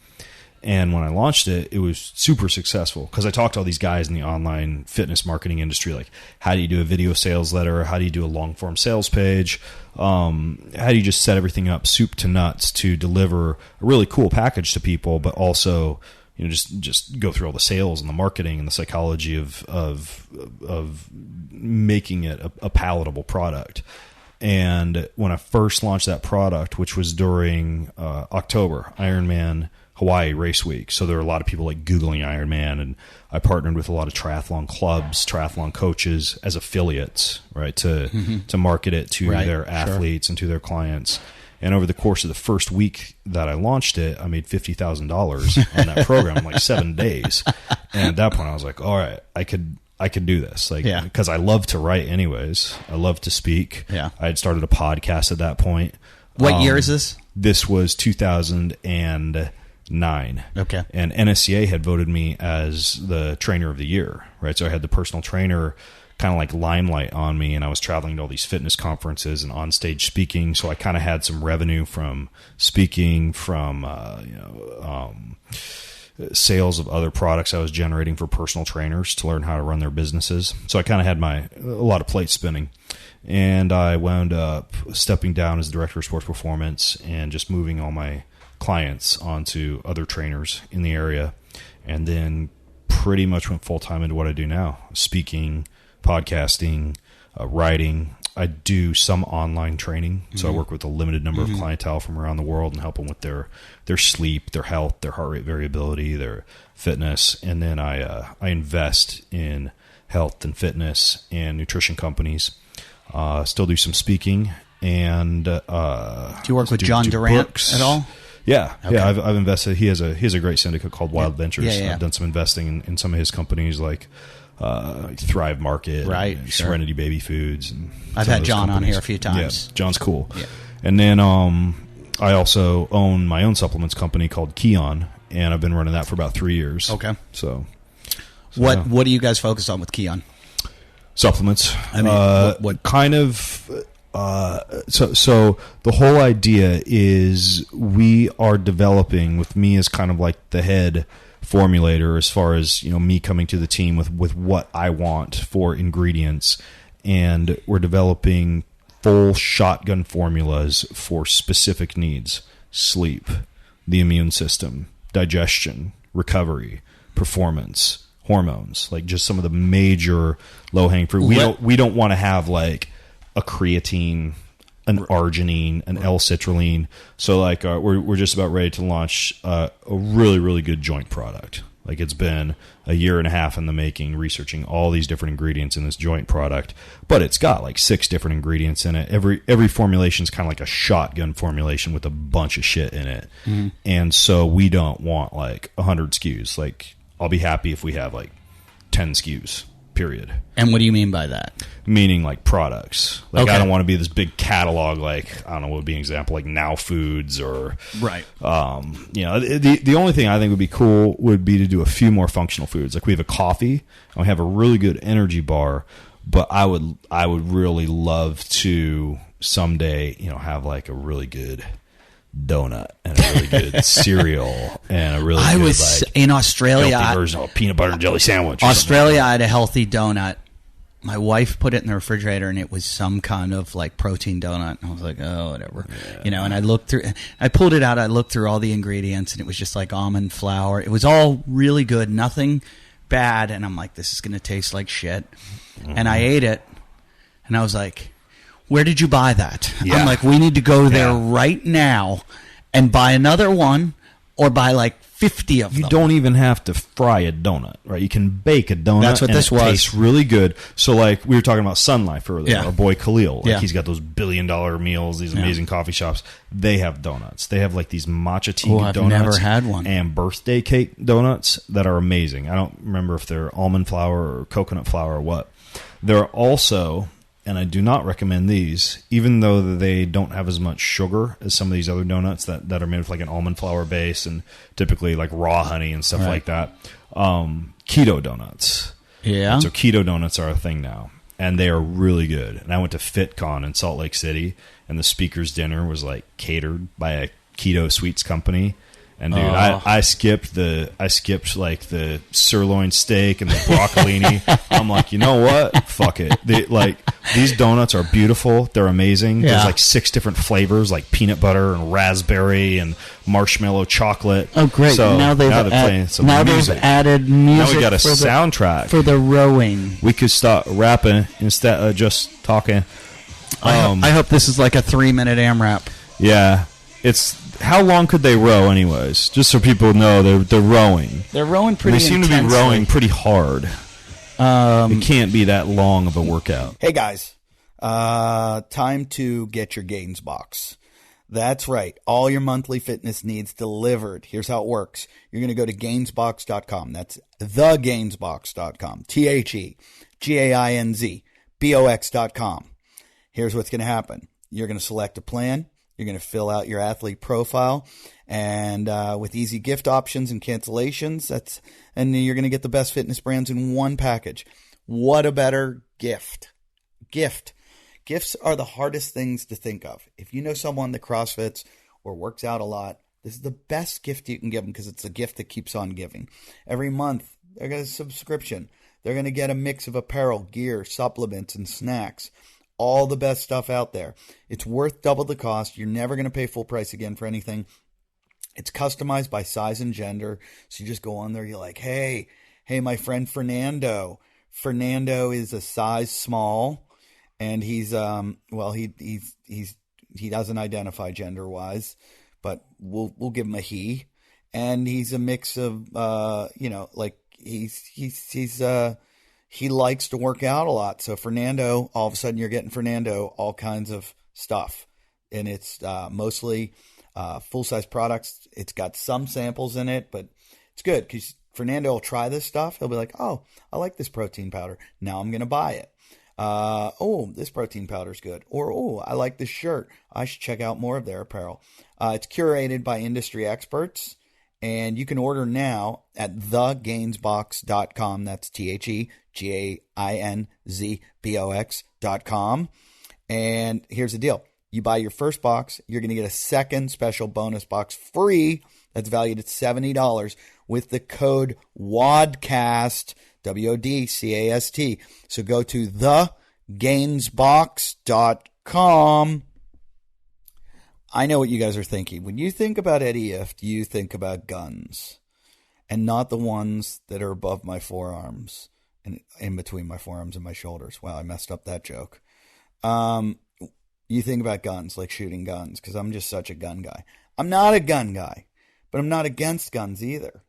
B: And when I launched it, it was super successful because I talked to all these guys in the online fitness marketing industry, like how do you do a video sales letter? How do you do a long form sales page? How do you just set everything up soup to nuts to deliver a really cool package to people, but also, just go through all the sales and the marketing and the psychology of making it a palatable product. And when I first launched that product, which was during October, Ironman Hawaii race week. So there were a lot of people like Googling Ironman, and I partnered with a lot of triathlon clubs, triathlon coaches as affiliates, right, to market it to their athletes and to their clients. And over the course of the first week that I launched it, I made $50,000 on that program in like 7 days. And at that point I was like, all right, I could do this. Because I love to write anyways. I love to speak. Yeah. I had started a podcast at that point.
C: What year is this?
B: This was 2009. Okay. And NSCA had voted me as the trainer of the year, right? So I had the personal trainer kind of like limelight on me, and I was traveling to all these fitness conferences and on stage speaking. So I kind of had some revenue from speaking, from, sales of other products I was generating for personal trainers to learn how to run their businesses. So I kind of had a lot of plates spinning. And I wound up stepping down as director of sports performance and just moving all my clients onto other trainers in the area, and then pretty much went full-time into what I do now: speaking, podcasting, writing. I do some online training, so I work with a limited number of clientele from around the world and help them with their sleep, their health, their heart rate variability, their fitness. And then I invest in health and fitness and nutrition companies. Still do some speaking, and
C: do you work with John Durant at all?
B: Yeah, okay. Yeah. I've invested. He has a great syndicate called Wild Ventures. Yeah. I've done some investing in some of his companies, like Thrive Market, and Serenity Baby Foods. And
C: I've had John on here a few times.
B: Yeah, John's cool. Yeah. And then I also own my own supplements company called Keon, and I've been running that for about 3 years.
C: Okay.
B: So
C: what do you guys focus on with Keon?
B: Supplements.
C: I mean, what
B: kind of? So the whole idea is we are developing, with me as kind of like the head formulator, as far as me coming to the team with what I want for ingredients, and we're developing full shotgun formulas for specific needs: sleep, the immune system, digestion, recovery, performance, hormones, like just some of the major low-hanging fruit. We don't want to have like a creatine, an arginine, an L-citrulline. So like we're just about ready to launch a really, really good joint product. Like it's been a year and a half in the making, researching all these different ingredients in this joint product, but it's got like 6 different ingredients in it. Every formulation is kind of like a shotgun formulation with a bunch of shit in it. And so we don't want like 100 SKUs. Like I'll be happy if we have like 10 SKUs, period.
C: And what do you mean by that?
B: Meaning like products. Like I don't want to be this big catalog, like, I don't know, what would be an example, like Now Foods or... Right. The only thing I think would be cool would be to do a few more functional foods. Like we have a coffee, and we have a really good energy bar, but I would really love to someday, have like a really good donut and a really good cereal and a really good,
C: in Australia,
B: healthy version of a peanut butter and jelly sandwich.
C: Australia, I had a healthy donut. My wife put it in the refrigerator, and it was some kind of like protein donut. And I was like, oh, whatever, And I pulled it out. I looked through all the ingredients, and it was just like almond flour. It was all really good, nothing bad. And I'm like, this is going to taste like shit. And I ate it, and I was like, where did you buy that? Yeah. I'm like, we need to go there right now and buy another one or buy like 50 of them.
B: You don't even have to fry a donut, right? You can bake a donut.
C: That's what
B: and
C: this
B: it
C: was.
B: tastes really good. So, like, we were talking about Sun Life earlier.
C: Yeah.
B: Our boy Khalil. Like,
C: Yeah.
B: he's got those billion-dollar meals, these amazing coffee shops. They have donuts. They have, like, these matcha tea
C: I've
B: donuts.
C: never had one.
B: And birthday cake donuts that are amazing. I don't remember if they're almond flour or coconut flour or what. There are also... and I do not recommend these, even though they don't have as much sugar as some of these other donuts that are made with like an almond flour base and typically like raw honey and stuff like that. Keto donuts.
C: Yeah.
B: So keto donuts are a thing now, and they are really good. And I went to FitCon in Salt Lake City, and the speaker's dinner was like catered by a keto sweets company. And dude, I skipped like the sirloin steak and the broccolini. I'm like, you know what? Fuck it. These donuts are beautiful. They're amazing.
C: Yeah.
B: There's like 6 different flavors, like peanut butter and raspberry and marshmallow chocolate.
C: Oh, great!
B: So
C: now they've
B: playing some
C: now they've
B: music.
C: added music.
B: Now we got a
C: for
B: soundtrack
C: for the rowing.
B: We could start rapping instead of just talking.
C: I hope this is like a 3-minute AMRAP.
B: Yeah, it's. How long could they row, anyways? Just so people know, they're rowing.
C: They're rowing pretty.
B: They seem to be
C: intensely.
B: rowing pretty hard. It can't be that long of a workout.
A: Hey guys, time to get your Gains box. That's right. All your monthly fitness needs delivered. Here's how it works. You're going to go to gainsbox.com. That's thegainsbox.com. TheGainzBox.com. Here's what's going to happen. You're going to select a plan. You're going to fill out your athlete profile, and with easy gift options and cancellations, and you're going to get the best fitness brands in one package. What a better gift. Gifts are the hardest things to think of. If you know someone that CrossFits or works out a lot, this is the best gift you can give them because it's a gift that keeps on giving. Every month, they're going to get a subscription. They're going to get a mix of apparel, gear, supplements, and snacks. All the best stuff out there. It's worth double the cost. You're never going to pay full price again for anything. It's customized by size and gender. So you just go on there. You're like, hey, my friend Fernando. Fernando is a size small, and he's he doesn't identify gender wise, but we'll give him a he, and he's a mix of he likes to work out a lot. So Fernando, all of a sudden you're getting Fernando all kinds of stuff. And it's mostly full-size products. It's got some samples in it, but it's good because Fernando will try this stuff. He'll be like, oh, I like this protein powder. Now I'm going to buy it. This protein powder is good. Or, I like this shirt. I should check out more of their apparel. It's curated by industry experts. And you can order now at thegainsbox.com. That's TheGainzBox.com. And here's the deal. You buy your first box, you're going to get a second special bonus box free that's valued at $70 with the code WODCAST, WODCAST. So go to thegainsbox.com. I know what you guys are thinking. When you think about Eddie Ift, you think about guns, and not the ones that are above my forearms and in between my forearms and my shoulders. Wow, I messed up that joke. You think about guns, like shooting guns, because I'm just such a gun guy. I'm not a gun guy, but I'm not against guns either.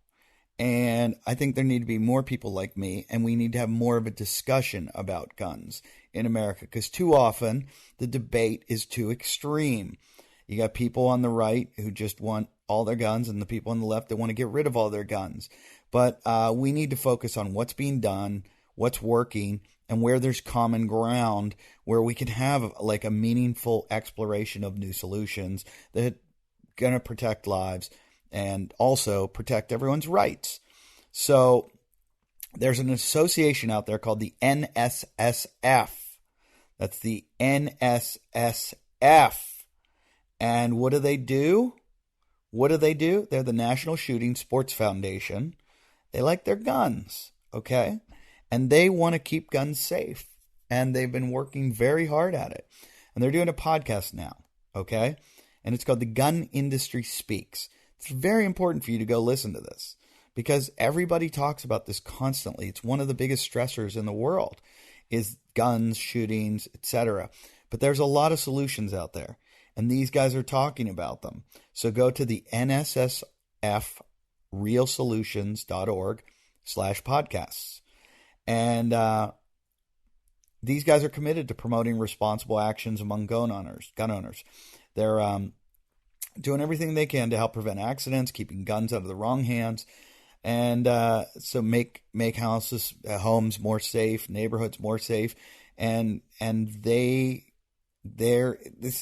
A: And I think there need to be more people like me, and we need to have more of a discussion about guns in America, because too often the debate is too extreme. You got people on the right who just want all their guns, and the people on the left that want to get rid of all their guns. But we need to focus on what's being done, what's working, and where there's common ground, where we can have like a meaningful exploration of new solutions that are going to protect lives and also protect everyone's rights. So there's an association out there called the NSSF. That's the NSSF. And what do they do? They're the National Shooting Sports Foundation. They like their guns, okay? And they want to keep guns safe. And they've been working very hard at it. And they're doing a podcast now, okay? And it's called The Gun Industry Speaks. It's very important for you to go listen to this because everybody talks about this constantly. It's one of the biggest stressors in the world is guns, shootings, etc. But there's a lot of solutions out there. and these guys are talking about them. So go to the nssfrealsolutions.org/podcasts. And these guys are committed to promoting responsible actions among gun owners. They're doing everything they can to help prevent accidents, keeping guns out of the wrong hands, and so make homes more safe, neighborhoods more safe, and this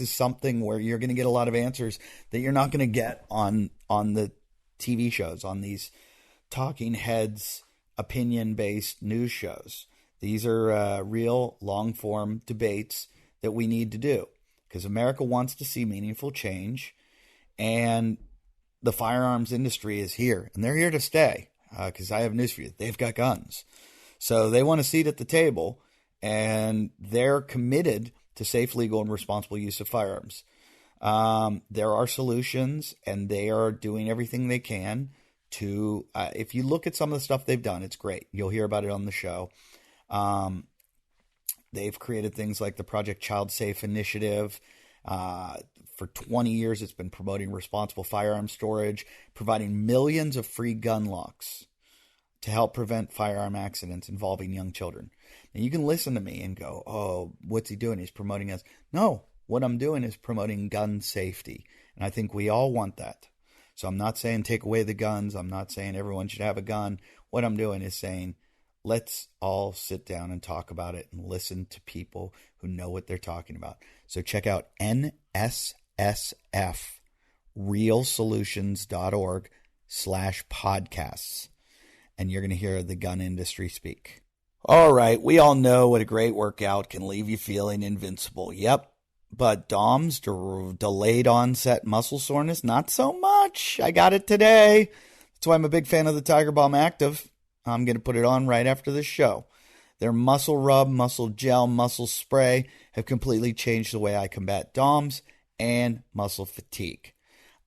A: is something where you're going to get a lot of answers that you're not going to get on the TV shows, on these talking heads, opinion-based news shows. These are real long-form debates that we need to do because America wants to see meaningful change, and the firearms industry is here, and they're here to stay because I have news for you. They've got guns. So they want a seat at the table, and they're committed to safe, legal, and responsible use of firearms. There are solutions, and they are doing everything they can to if you look at some of the stuff they've done, it's great. You'll hear about it on the show. They've created things like the Project Child Safe Initiative. For 20 years, it's been promoting responsible firearm storage, providing millions of free gun locks to help prevent firearm accidents involving young children. And you can listen to me and go, oh, what's he doing? He's promoting us. No, what I'm doing is promoting gun safety. And I think we all want that. So I'm not saying take away the guns. I'm not saying everyone should have a gun. What I'm doing is saying, let's all sit down and talk about it and listen to people who know what they're talking about. So check out nssfrealsolutions.org/podcasts, and you're going to hear the gun industry speak. All right, we all know what a great workout can leave you feeling invincible. Yep, but DOMS, delayed onset muscle soreness, not so much. I got it today. That's why I'm a big fan of the Tiger Balm Active. I'm going to put it on right after this show. Their muscle rub, muscle gel, muscle spray have completely changed the way I combat DOMS and muscle fatigue.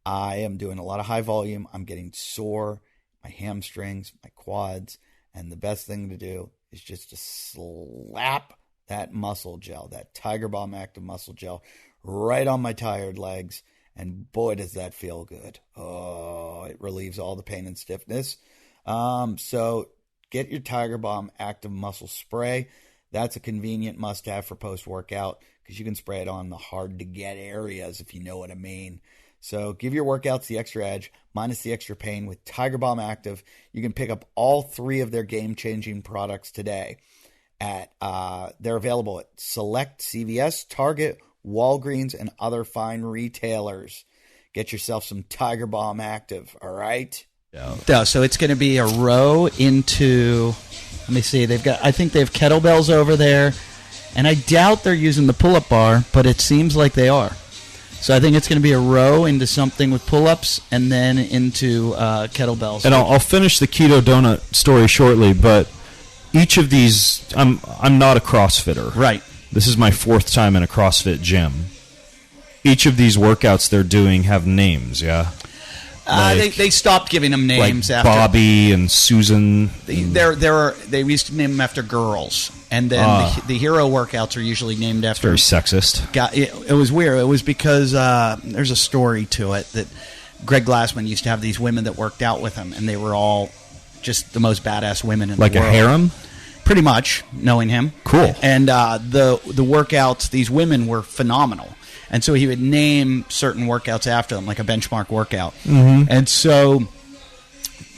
A: I am doing a lot of high volume. I'm getting sore, my hamstrings, my quads, and the best thing to do is just to slap that muscle gel, that Tiger Balm Active muscle gel, right on my tired legs, and boy, does that feel good. Oh, it relieves all the pain and stiffness. So get your Tiger Balm Active Muscle Spray. That's a convenient must-have for post-workout because you can spray it on the hard-to-get areas, if you know what I mean. So give your workouts the extra edge, minus the extra pain with Tiger Balm Active. You can pick up all 3 of their game-changing products today. They're available at select CVS, Target, Walgreens, and other fine retailers. Get yourself some Tiger Balm Active, all right?
C: Yeah. So it's going to be a row into, let me see, I think they have kettlebells over there, and I doubt they're using the pull-up bar, but it seems like they are. So I think it's going to be a row into something with pull-ups and then into kettlebells.
B: And I'll finish the keto donut story shortly, but each of these, I'm not a CrossFitter.
C: Right.
B: This is my 4th time in a CrossFit gym. Each of these workouts they're doing have names, yeah?
C: They stopped giving them names
B: like
C: after
B: Bobby and Susan.
C: They used to name them after girls, and then the hero workouts are usually named after.
B: Very sexist.
C: It was weird. It was because there's a story to it that Greg Glassman used to have these women that worked out with him, and they were all just the most badass women in the world.
B: Like a harem.
C: Pretty much, knowing him.
B: Cool.
C: And the workouts, these women were phenomenal. And so he would name certain workouts after them, like a benchmark workout. Mm-hmm. And so,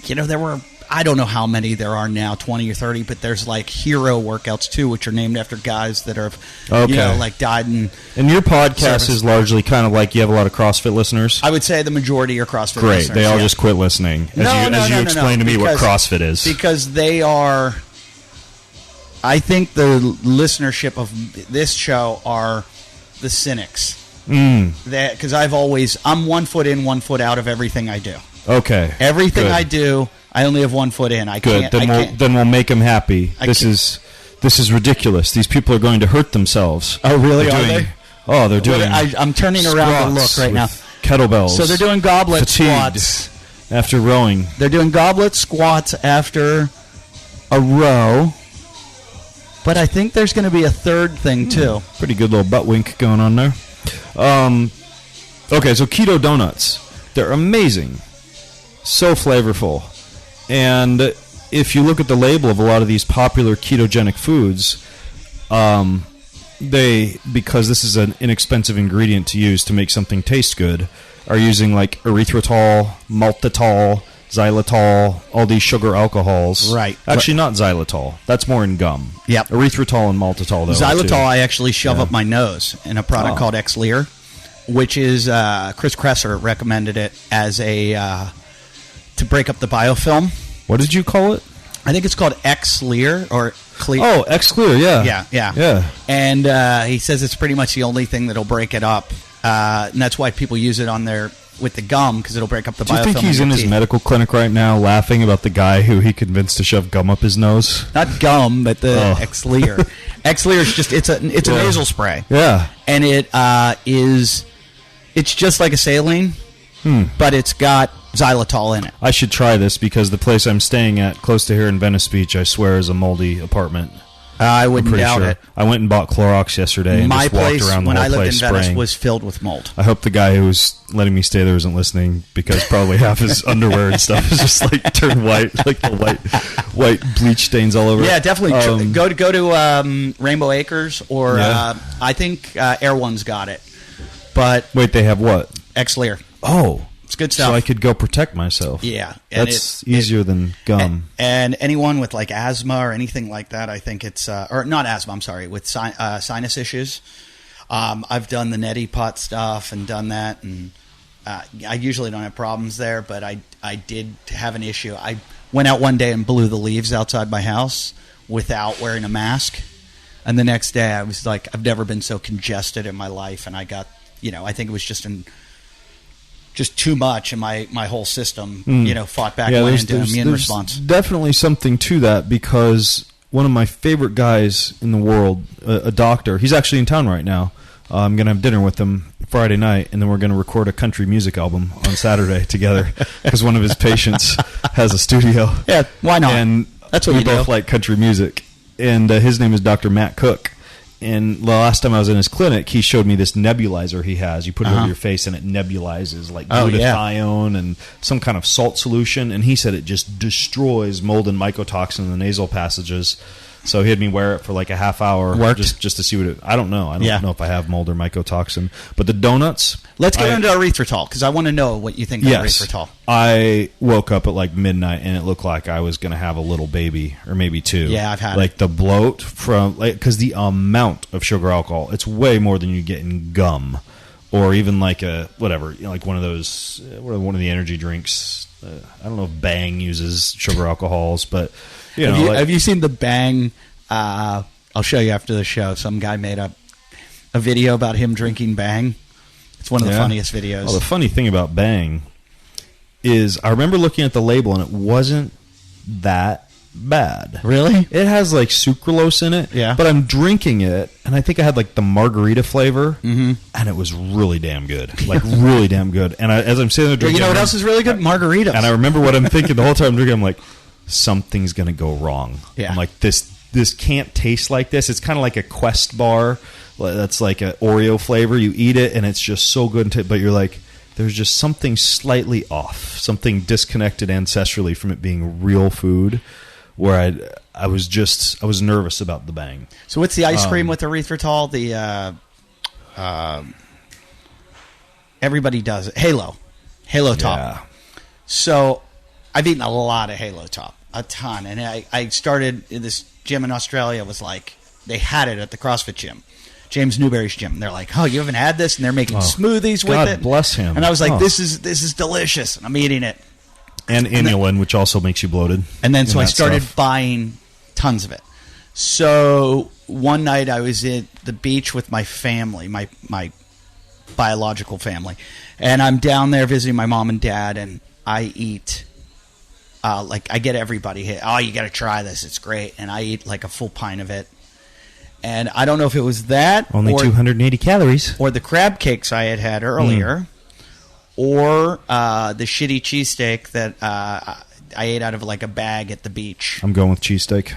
C: there were, I don't know how many there are now, 20 or 30, but there's like hero workouts too, which are named after guys that have, like died in.
B: And your podcast
C: service.
B: is largely kind of like you have a lot of CrossFit listeners?
C: I would say the majority are CrossFit listeners.
B: Great. They all just quit listening as you explain to me what CrossFit is.
C: Because they are, I think the listenership of this show are the cynics. Because I'm 1 foot in, 1 foot out of everything I do.
B: Okay.
C: Everything
B: good.
C: I do, I only have 1 foot in.
B: Good. Then we'll make them happy. This is ridiculous. These people are going to hurt themselves.
C: Oh, really? Are they?
B: Oh, they're doing.
C: I'm turning around to look right now.
B: Kettlebells.
C: So they're doing goblet squats
B: after rowing.
C: They're doing goblet squats after a row. But I think there's going to be a third thing too.
B: Pretty good little butt wink going on there. Okay, so keto donuts. They're amazing. So flavorful. And if you look at the label of a lot of these popular ketogenic foods, because this is an inexpensive ingredient to use to make something taste good, are using like erythritol, maltitol, xylitol, all these sugar alcohols.
C: Right.
B: Actually, not xylitol. That's more in gum.
C: Yep.
B: Erythritol and maltitol, though.
C: Xylitol,
B: too.
C: I actually shove up my nose in a product called Xlear, which is Chris Kresser recommended it as a to break up the biofilm.
B: What did you call it?
C: I think it's called Xlear or Clear.
B: Oh, X-Clear, yeah.
C: Yeah. And he says it's pretty much the only thing that'll break it up, and that's why people use it on their with the gum, because it'll break up the biofilm.
B: Do you think he's in his medical clinic right now laughing about the guy who he convinced to shove gum up his nose?
C: Not gum, but the Xlear. Xlear is just it's a nasal spray.
B: Yeah.
C: And it's just like a saline, but it's got xylitol in it.
B: I should try this because the place I'm staying at, close to here in Venice Beach, I swear is a moldy apartment.
C: I wouldn't doubt it.
B: I went and bought Clorox yesterday and just walked around the whole place spraying.
C: My place, when I lived in Venice, was filled with mold.
B: I hope the guy who was letting me stay there isn't listening, because probably half his underwear and stuff is just like turned white, like the white bleach stains all over.
C: Yeah, definitely. Go to Rainbow Acres, or I think Air One's got it. But
B: wait, they have what?
C: Xlear.
B: Oh.
C: It's good stuff.
B: So I could go protect myself.
C: Yeah. And
B: that's easier than gum.
C: And anyone with like asthma or anything like that, I think it's, or not asthma, I'm sorry, with sinus issues. I've done the neti pot stuff and done that. And I usually don't have problems there, but I did have an issue. I went out one day and blew the leaves outside my house without wearing a mask. And the next day I was like, I've never been so congested in my life. And I got, I think it was just too much, and my whole system, fought back into an immune response.
B: Definitely something to that, because one of my favorite guys in the world, a doctor, he's actually in town right now. I'm going to have dinner with him Friday night, and then we're going to record a country music album on Saturday together, because one of his patients has a studio.
C: Yeah, why not?
B: And
C: that's what
B: we both like country music. And his name is Dr. Matt Cook. And the last time I was in his clinic, he showed me this nebulizer he has. You put it over your face and it nebulizes like glutathione and some kind of salt solution. And he said it just destroys mold and mycotoxin in the nasal passages. So he had me wear it for like a half hour just to see what it... I don't know. I don't know if I have mold or mycotoxin. But the donuts...
C: Let's get into erythritol, because I want to know what you think of erythritol.
B: I woke up at like midnight and it looked like I was going to have a little baby, or maybe two.
C: Yeah, I've had it.
B: Like the bloat from... because the amount of sugar alcohol, it's way more than you get in gum. Or even like a... whatever. Like one of those... one of the energy drinks. I don't know if Bang uses sugar alcohols, but...
C: have you seen the Bang? I'll show you after the show. Some guy made a video about him drinking Bang. It's one of the funniest videos.
B: Well, the funny thing about Bang is I remember looking at the label and it wasn't that bad.
C: Really?
B: It has like sucralose in it.
C: Yeah.
B: But I'm drinking it and I think I had like the margarita flavor, and it was really damn good. Like really damn good. And as I'm sitting there drinking,
C: you know what else is really good? Margaritas.
B: And I remember what I'm thinking the whole time I'm drinking. I'm like, something's gonna go wrong.
C: Yeah.
B: I'm like, this can't taste like this. It's kind of like a Quest bar that's like an Oreo flavor. You eat it and it's just so good, but you're like, there's just something slightly off, something disconnected ancestrally from it being real food, where I was nervous about the Bang.
C: So what's the ice cream with erythritol? Everybody does it. Halo Top.
B: Yeah.
C: So I've eaten a lot of Halo Top, a ton. And I started in this gym in Australia. Was like, they had it at the CrossFit gym, James Newberry's gym. They're like, oh, you haven't had this? And they're making smoothies with it.
B: God bless him.
C: And I was like, this is delicious. And I'm eating it.
B: And inulin, which also makes you bloated.
C: And then so I started buying tons of it. So one night I was at the beach with my family, my biological family. And I'm down there visiting my mom and dad, and I eat... like I get everybody hit. Oh, you got to try this. It's great. And I eat like a full pint of it. And I don't know if it was that.
B: Only 280 calories.
C: Or the crab cakes I had earlier. Or the shitty cheesesteak that I ate out of like a bag at the beach.
B: I'm going with cheesesteak.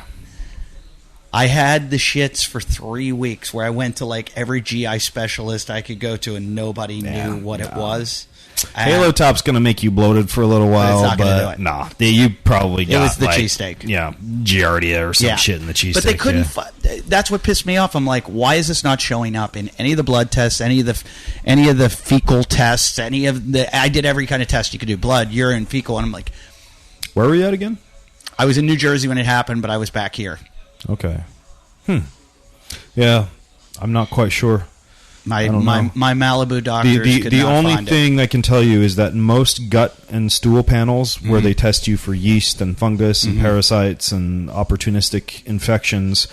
C: I had the shits for 3 weeks where I went to like every GI specialist I could go to and nobody knew what it was.
B: Halo Top's going to make you bloated for a little while, but no, you probably got
C: it was the
B: like,
C: cheesesteak.
B: Yeah, Giardia or some shit in the cheesesteak.
C: But they couldn't. That's what pissed me off. I'm like, why is this not showing up in any of the blood tests, any of the fecal tests, any of the? I did every kind of test you could do: blood, urine, fecal, and I'm like,
B: where were you at again?
C: I was in New Jersey when it happened, but I was back here.
B: Okay. Yeah, I'm not quite sure.
C: My Malibu doctors
B: the only thing I can tell you is that most gut and stool panels where they test you for yeast and fungus and parasites and opportunistic infections,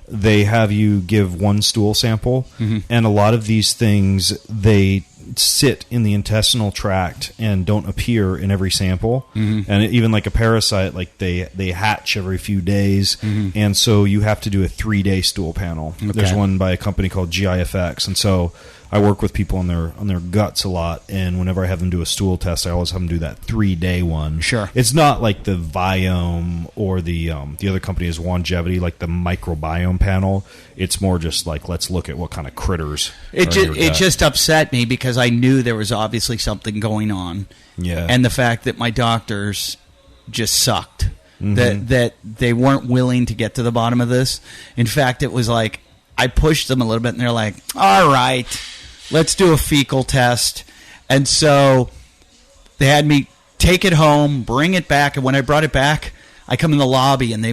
B: they have you give one stool sample, and a lot of these things they sit in the intestinal tract and don't appear in every sample, and even like a parasite, like they hatch every few days, and so you have to do a 3-day stool panel. There's one by a company called GIFX, and so I work with people on their guts a lot, and whenever I have them do a stool test, I always have them do that 3-day one.
C: Sure,
B: it's not like the Viome or the other company is Longevity, like the microbiome panel. It's more just like, let's look at what kind of critters.
C: It just upset me because I knew there was obviously something going on.
B: Yeah,
C: and the fact that my doctors just sucked. That they weren't willing to get to the bottom of this. In fact, it was like I pushed them a little bit, and they're like, "All right, let's do a fecal test." And so they had me take it home, bring it back, and when I brought it back, I come in the lobby, and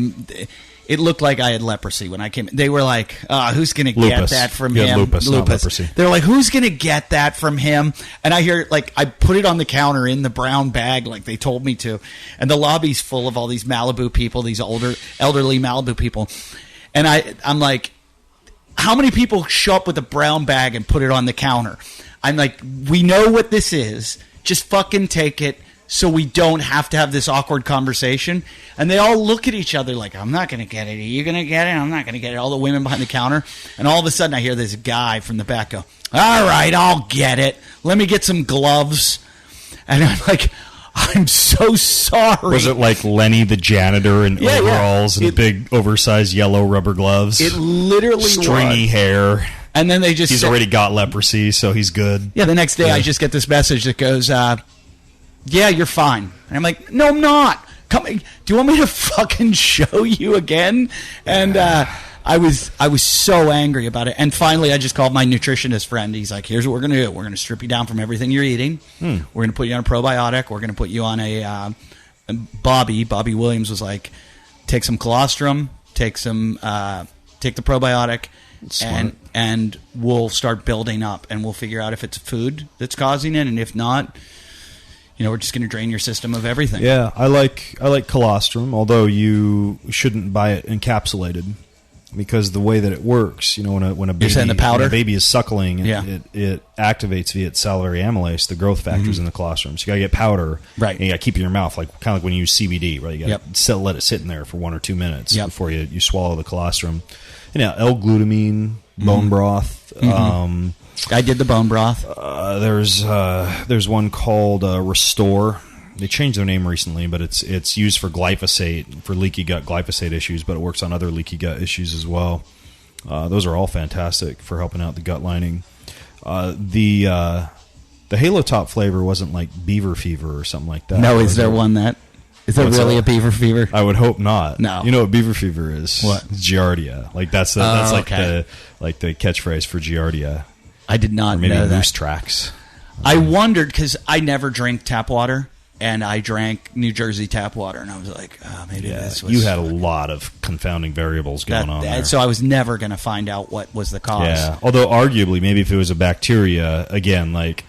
C: it looked like I had leprosy when I came. They were like, "Who's going to get that from him?"
B: Lupus, not leprosy.
C: They're like, "Who's going to get that from him?" And I hear, like, I put it on the counter in the brown bag, like they told me to, and the lobby's full of all these Malibu people, these elderly Malibu people, and I'm like, how many people show up with a brown bag and put it on the counter? I'm like, we know what this is. Just fucking take it so we don't have to have this awkward conversation. And they all look at each other like, I'm not going to get it. Are you going to get it? I'm not going to get it. All the women behind the counter. And all of a sudden I hear this guy from the back go, all right, I'll get it. Let me get some gloves. And I'm like, I'm so sorry.
B: Was it like Lenny the janitor in overalls and big oversized yellow rubber gloves?
C: It literally
B: stringy hair.
C: And then they just
B: he's already got leprosy, so he's good.
C: Yeah, the next day I just get this message that goes, yeah, you're fine. And I'm like, no, I'm not. Do you want me to fucking show you again? And I was so angry about it. And finally, I just called my nutritionist friend. He's like, here's what we're going to do. We're going to strip you down from everything you're eating. We're going to put you on a probiotic. We're going to put you on a Bobby Williams was like, take some colostrum, take the probiotic, and we'll start building up, and we'll figure out if it's food that's causing it, and if not, we're just going to drain your system of everything.
B: Yeah, I like colostrum, although you shouldn't buy it encapsulated, because the way that it works, when a baby is suckling, it activates via its salivary amylase, the growth factors in the colostrum. So you got to get powder,
C: right?
B: And you got to keep it in your mouth, kind of like when you use CBD, right? You got to let it sit in there for 1 or 2 minutes before you swallow the colostrum. And L-glutamine, bone broth.
C: I did the bone broth.
B: There's one called Restore. They changed their name recently, but it's used for glyphosate, for leaky gut glyphosate issues, but it works on other leaky gut issues as well. Those are all fantastic for helping out the gut lining. The Halo Top flavor wasn't like beaver fever or something like that.
C: No, is there one that? Is there really a beaver fever?
B: I would hope not.
C: No.
B: You know what beaver fever is?
C: What?
B: It's Giardia. Like that's like the catchphrase for Giardia.
C: I did not know that.
B: Maybe Moose Tracks.
C: I wondered because I never drank tap water, and I drank New Jersey tap water, and I was like, maybe this was...
B: You had a lot of confounding variables going on there.
C: So I was never going to find out what was the cause.
B: Yeah, although arguably, maybe if it was a bacteria, again, like...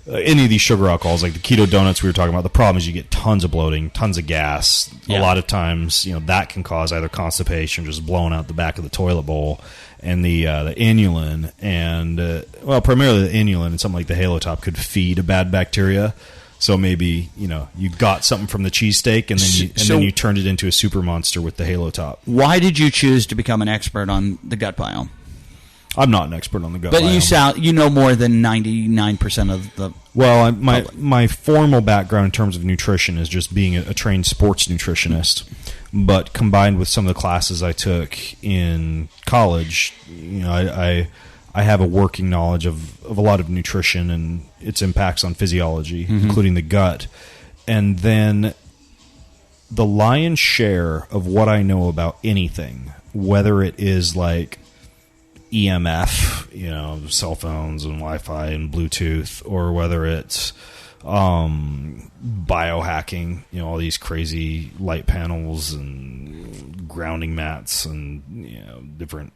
B: any of these sugar alcohols, like the keto donuts we were talking about, the problem is you get tons of bloating, tons of gas. A lot of times, that can cause either constipation, just blowing out the back of the toilet bowl, and the inulin, and primarily the inulin and something like the Halo Top could feed a bad bacteria. So maybe you got something from the cheesesteak, and then you turned it into a super monster with the Halo Top.
C: Why did you choose to become an expert on the gut biome?
B: I'm not an expert on the gut biome.
C: But you know more than 99% of the...
B: Well, my formal background in terms of nutrition is just being a trained sports nutritionist. but combined with some of the classes I took in college, I have a working knowledge of a lot of nutrition and its impacts on physiology, including the gut. And then the lion's share of what I know about anything, whether it is like EMF, cell phones and Wi-Fi and Bluetooth, or whether it's biohacking, all these crazy light panels and grounding mats and different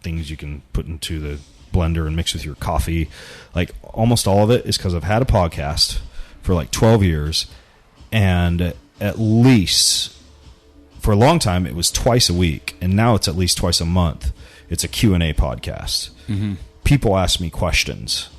B: things you can put into the blender and mix with your coffee. Like almost all of it is because I've had a podcast for like 12 years, and at least for a long time it was twice a week, and now it's at least twice a month. It's a Q&A podcast. People ask me questions,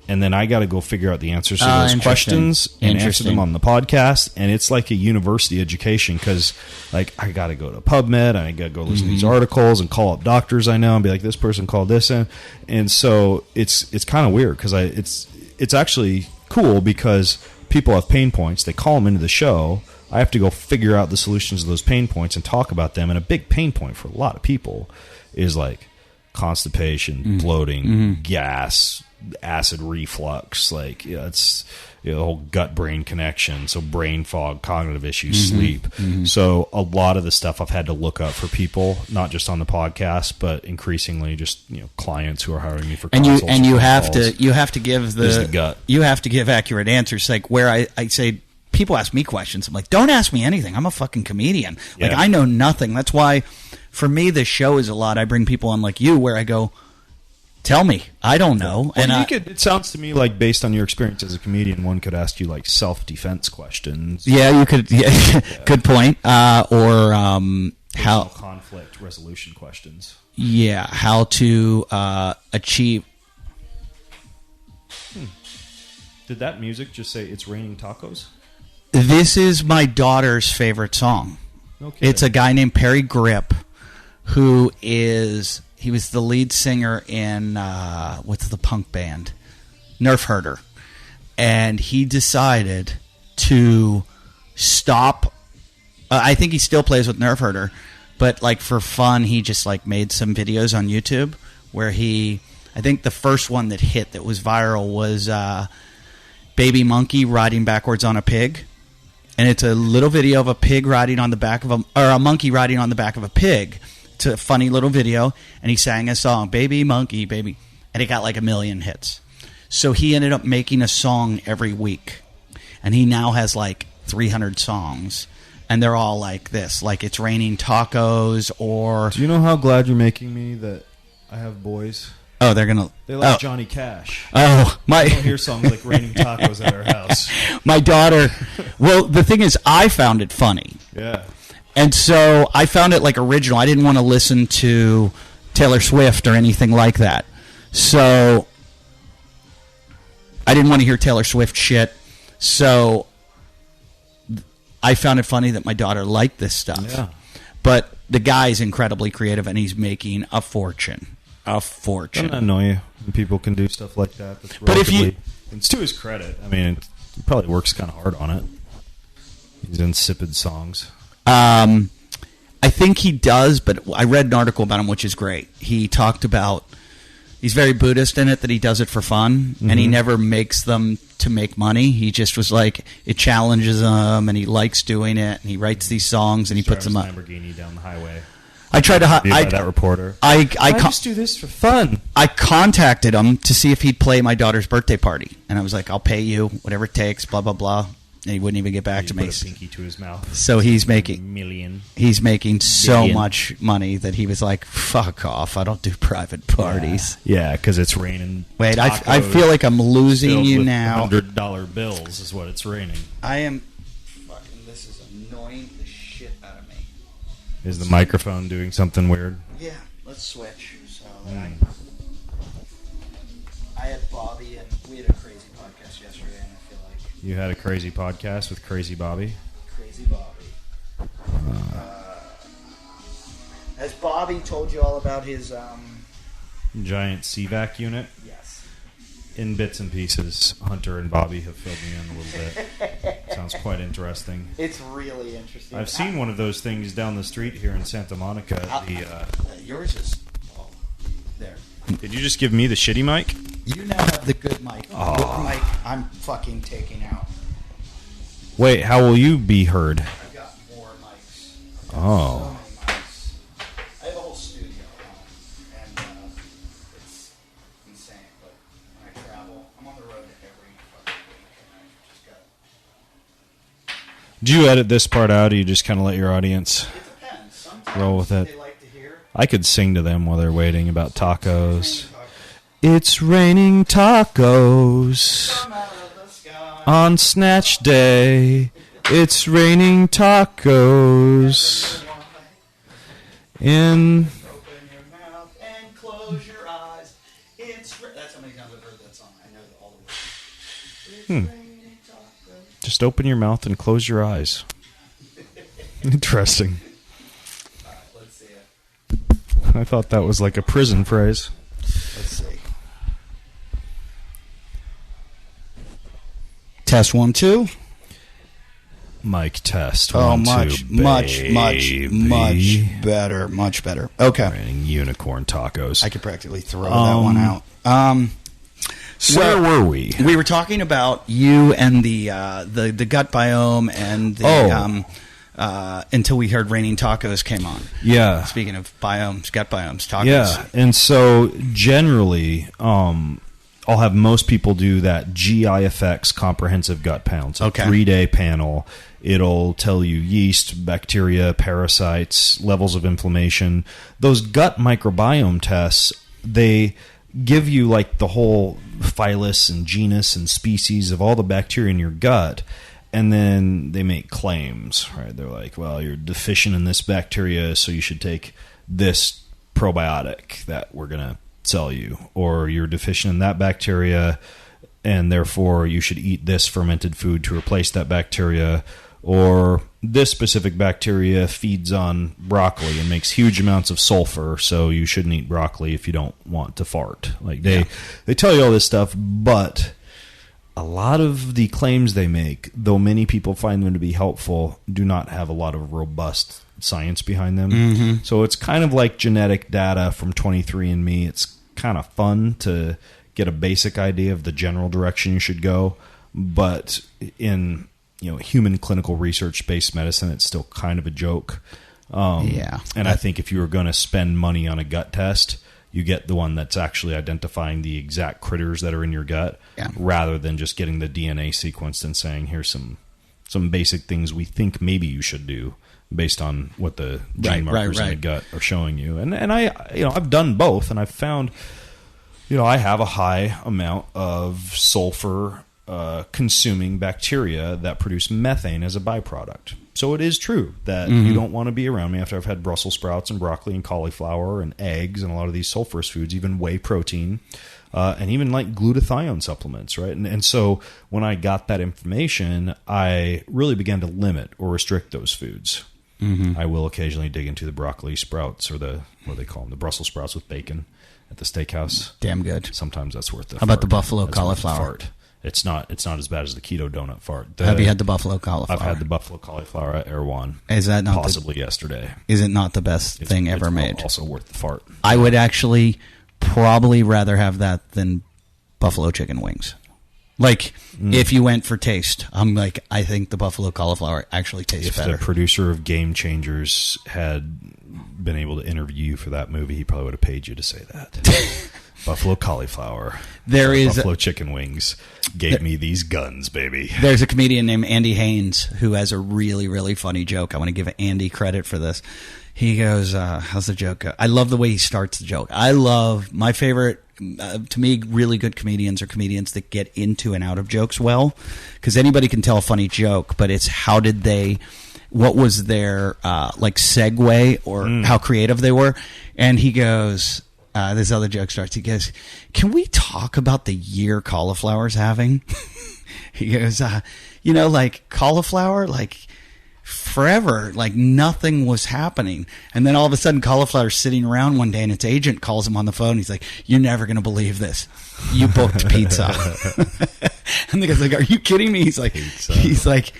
B: and then I got to go figure out the answers to those questions and answer them on the podcast. And it's like a university education, because like I got to go to PubMed, and I got to go listen to these articles and call up doctors I know and be like, this person called this in. And so it's kind of weird, because it's actually cool because people have pain points. They call them into the show. I have to go figure out the solutions to those pain points and talk about them. And a big pain point for a lot of people is like constipation, bloating, gas, acid reflux. Like it's the whole gut-brain connection. So brain fog, cognitive issues, sleep. So a lot of the stuff I've had to look up for people, not just on the podcast, but increasingly just clients who are hiring me for consults.
C: And you have to give
B: the gut.
C: You have to give accurate answers. Like where I say, people ask me questions, I'm like, don't ask me anything. I'm a fucking comedian. Like I know nothing. That's why for me this show is a lot. I bring people on like you where I go, tell me, I don't know.
B: Well, and it sounds to me like, based on your experience as a comedian, one could ask you like self-defense questions.
C: Yeah, you could. Yeah, good point. Or how
B: conflict resolution questions.
C: Yeah, how to achieve.
B: Did that music just say "It's raining tacos"?
C: This is my daughter's favorite song. Okay. It's a guy named Perry Grip, who is. He was the lead singer in, what's the punk band? Nerf Herder. And he decided to stop. I think he still plays with Nerf Herder. But like for fun, he just like made some videos on YouTube where I think the first one that hit that was viral was Baby Monkey riding backwards on a pig. And it's a little video of a pig riding on the back of a monkey riding on the back of a pig. It's a funny little video, and he sang a song, Baby Monkey, Baby, and it got like 1 million hits. So he ended up making a song every week, and he now has like 300 songs, and they're all like this, like It's Raining Tacos, or...
B: Do you know how glad you're making me that I have boys?
C: Oh, they
B: like Johnny Cash.
C: Oh,
B: I don't hear songs like Raining Tacos at our house.
C: My daughter... Well, the thing is, I found it funny.
B: Yeah.
C: And so I found it like original. I didn't want to listen to Taylor Swift or anything like that. So I didn't want to hear Taylor Swift shit. So I found it funny that my daughter liked this stuff.
B: Yeah.
C: But the guy's incredibly creative, and he's making a fortune. A fortune.
B: Doesn't that annoy you when people can do stuff like that? That's
C: but if you...
B: It's to his credit. I mean, he probably works kind of hard on it. These insipid songs.
C: I think he does, but I read an article about him, which is great. He talked about, he's very Buddhist in it, that he does it for fun, and he never makes them to make money. He just was like, it challenges him, and he likes doing it, and he writes these songs, and he puts them up.
B: Lamborghini down the highway.
C: I tried to
B: that reporter.
C: I
B: just do this for fun.
C: I contacted him to see if he'd play my daughter's birthday party, and I was like, I'll pay you whatever it takes, blah blah blah. And he wouldn't even get back to me.
B: Put a pinky to his mouth.
C: So he's making so
B: billion.
C: much money that he was like, "Fuck off! I don't do private parties."
B: Yeah, because it's raining.
C: Wait, I feel like I'm losing you now.
B: $100 bills is what it's raining.
C: I am. Fucking, this is annoying the shit out of me.
B: Is the microphone doing something weird?
C: Yeah, let's switch. So I had Bobby, and we had a crazy podcast yesterday, and I feel like
B: you had a crazy podcast with Crazy Bobby.
C: Crazy Bobby. Has Bobby told you all about his
B: giant CVAC unit?
C: Yes.
B: In bits and pieces. Hunter and Bobby have filled me in a little bit. Sounds quite interesting.
C: It's really interesting.
B: I've seen one of those things down the street here in Santa Monica.
C: Yours is there.
B: Did you just give me the shitty mic?
C: You now have the good mic. The good mic I'm fucking taking out.
B: Wait, how will you be heard?
C: I've got more mics.
B: Oh.
C: So many mics. I have a whole studio at home, and it's insane. But when I travel, I'm on the road every fucking week, and I just got.
B: Do you edit this part out, or you just kind of let your audience
C: It depends. Sometimes
B: roll with it?
C: they like to hear.
B: I could sing to them while they're waiting about tacos. It's raining tacos
C: Come out of the sky.
B: on Snatch Day. It's raining tacos in...
C: Open your mouth and close your eyes. That's how many times I've heard that song. I know all the words. It's raining tacos.
B: Just open your mouth and close your eyes. Interesting.
C: All right, let's see it.
B: I thought that was like a prison phrase.
C: Let's see. Test 1, 2.
B: Mic test.
C: Oh,
B: One,
C: much,
B: two,
C: much,
B: baby.
C: much better. Much better. Okay.
B: Raining unicorn tacos.
C: I could practically throw that one out. So
B: Where were we?
C: We were talking about you and the gut biome and the until we heard Raining Tacos came on.
B: Yeah.
C: Speaking of biomes, gut biomes, tacos.
B: Yeah, and so generally, I'll have most people do that GIFX comprehensive gut panel. It's a
C: Okay.
B: 3-day panel. It'll tell you yeast, bacteria, parasites, levels of inflammation. Those gut microbiome tests, they give you like the whole phylus and genus and species of all the bacteria in your gut, and then they make claims, right? They're like, well, you're deficient in this bacteria, so you should take this probiotic that we're going to sell you, or you're deficient in that bacteria and therefore you should eat this fermented food to replace that bacteria, or this specific bacteria feeds on broccoli and makes huge amounts of sulfur, so you shouldn't eat broccoli if you don't want to fart. Like they tell you all this stuff, but a lot of the claims they make, though many people find them to be helpful, do not have a lot of robust science behind them.
C: Mm-hmm.
B: So it's kind of like genetic data from 23andMe. It's kind of fun to get a basic idea of the general direction you should go, but in human clinical research-based medicine, it's still kind of a joke. And I think if you were going to spend money on a gut test, you get the one that's actually identifying the exact critters that are in your gut, rather than just getting the DNA sequenced and saying, here's some basic things we think maybe you should do based on what the gene markers in the gut are showing you. And I've done both, and I've found, I have a high amount of sulfur consuming bacteria that produce methane as a byproduct. So it is true that you don't want to be around me after I've had Brussels sprouts and broccoli and cauliflower and eggs and a lot of these sulfurous foods, even whey protein, and even like glutathione supplements, right? And so when I got that information, I really began to limit or restrict those foods. I will occasionally dig into the broccoli sprouts, or what do they call them, the Brussels sprouts with bacon at the steakhouse.
C: Damn good.
B: Sometimes that's worth it.
C: How about the buffalo cauliflower?
B: Fart. It's not as bad as the keto donut fart.
C: Have you had the buffalo cauliflower?
B: I've had the buffalo cauliflower at Erewhon.
C: Is that not
B: possibly yesterday?
C: Is it not the best thing ever made?
B: Also worth the fart.
C: I would actually probably rather have that than buffalo chicken wings. Like, if you went for taste, I'm like, I think the buffalo cauliflower actually tastes better.
B: If the producer of Game Changers had been able to interview you for that movie, he probably would have paid you to say that. Buffalo cauliflower. Buffalo chicken wings gave me these guns, baby.
C: There's a comedian named Andy Haynes who has a really, really funny joke. I want to give Andy credit for this. He goes, how's the joke go? I love the way he starts the joke. I love, my favorite, to me, really good comedians are comedians that get into and out of jokes well. Because anybody can tell a funny joke, but it's what was their segue, or how creative they were. And he goes, this other joke starts, he goes, can we talk about the year cauliflower's having? He goes, cauliflower, forever, nothing was happening. And then all of a sudden, cauliflower's sitting around one day, and its agent calls him on the phone. He's like, you're never going to believe this. You booked pizza. And the guy's like, are you kidding me? He's like,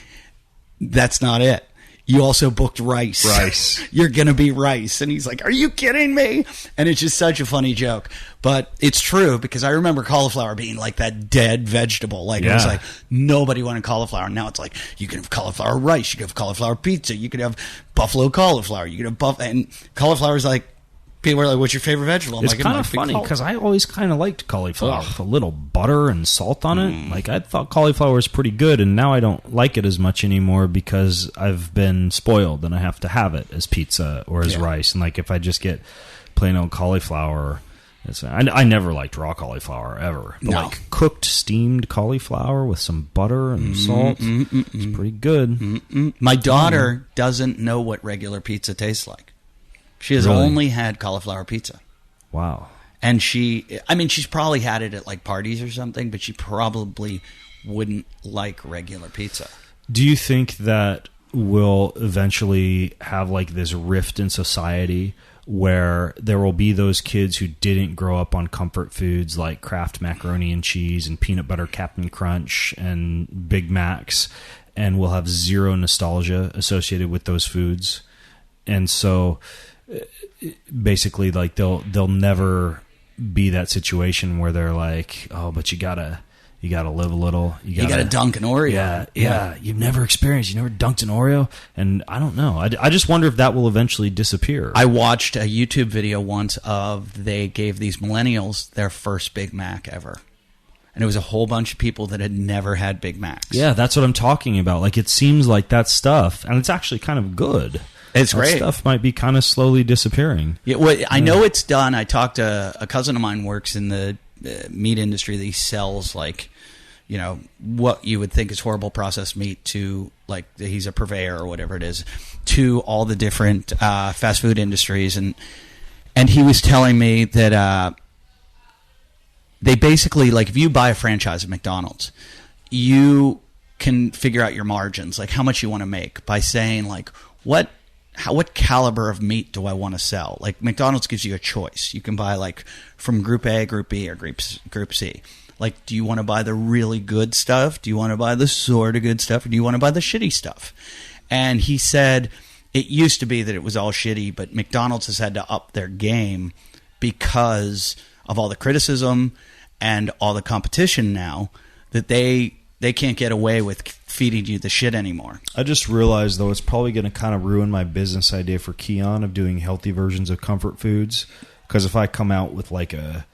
C: That's not it. You also booked rice.
B: Rice.
C: You're going to be rice. And he's like, are you kidding me? And it's just such a funny joke. But it's true, because I remember cauliflower being like that dead vegetable. Like, it was like, nobody wanted cauliflower. Now it's like, you can have cauliflower rice. You can have cauliflower pizza. You could have buffalo cauliflower. You can have and cauliflower is like, people are like, what's your favorite vegetable? I'm
B: It's
C: like,
B: kind of funny because I always kind of liked cauliflower with a little butter and salt on it. Like, I thought cauliflower was pretty good, and now I don't like it as much anymore because I've been spoiled and I have to have it as pizza or as rice. And like, if I just get plain old cauliflower, I never liked raw cauliflower ever. But like cooked, steamed cauliflower with some butter and salt, it's pretty good.
C: My daughter doesn't know what regular pizza tastes like. She has only had cauliflower pizza.
B: Wow.
C: And she's probably had it at like parties or something, but she probably wouldn't like regular pizza.
B: Do you think that we'll eventually have like this rift in society where there will be those kids who didn't grow up on comfort foods like Kraft macaroni and cheese and peanut butter Captain Crunch and Big Macs, and will have zero nostalgia associated with those foods? And so basically, like, they'll never be that situation where they're like, oh, but you gotta live a little. You gotta
C: dunk an Oreo.
B: Yeah. You've never dunked an Oreo, and I don't know. I just wonder if that will eventually disappear.
C: I watched a YouTube video once of they gave these millennials their first Big Mac ever. And it was a whole bunch of people that had never had Big Macs.
B: Yeah, that's what I'm talking about. Like, it seems like that stuff, and it's actually kind of good.
C: It's
B: that
C: great.
B: Stuff might be kind of slowly disappearing.
C: Yeah, well, I know it's done. I talked to a cousin of mine works in the meat industry. That he sells, like, you know, what you would think is horrible processed meat to, like, he's a purveyor or whatever it is, to all the different fast food industries. And he was telling me that they basically, like, if you buy a franchise of McDonald's, you can figure out your margins, like how much you want to make, by saying, like, what caliber of meat do I want to sell? Like, McDonald's gives you a choice. You can buy, like, from Group A, Group B, or Group C. Like, do you want to buy the really good stuff? Do you want to buy the sort of good stuff? Or do you want to buy the shitty stuff? And he said it used to be that it was all shitty, but McDonald's has had to up their game because of all the criticism and all the competition now, that they can't get away with feeding you the shit anymore.
B: I just realized, though, it's probably going to kind of ruin my business idea for Keon of doing healthy versions of comfort foods. Because if I come out with like an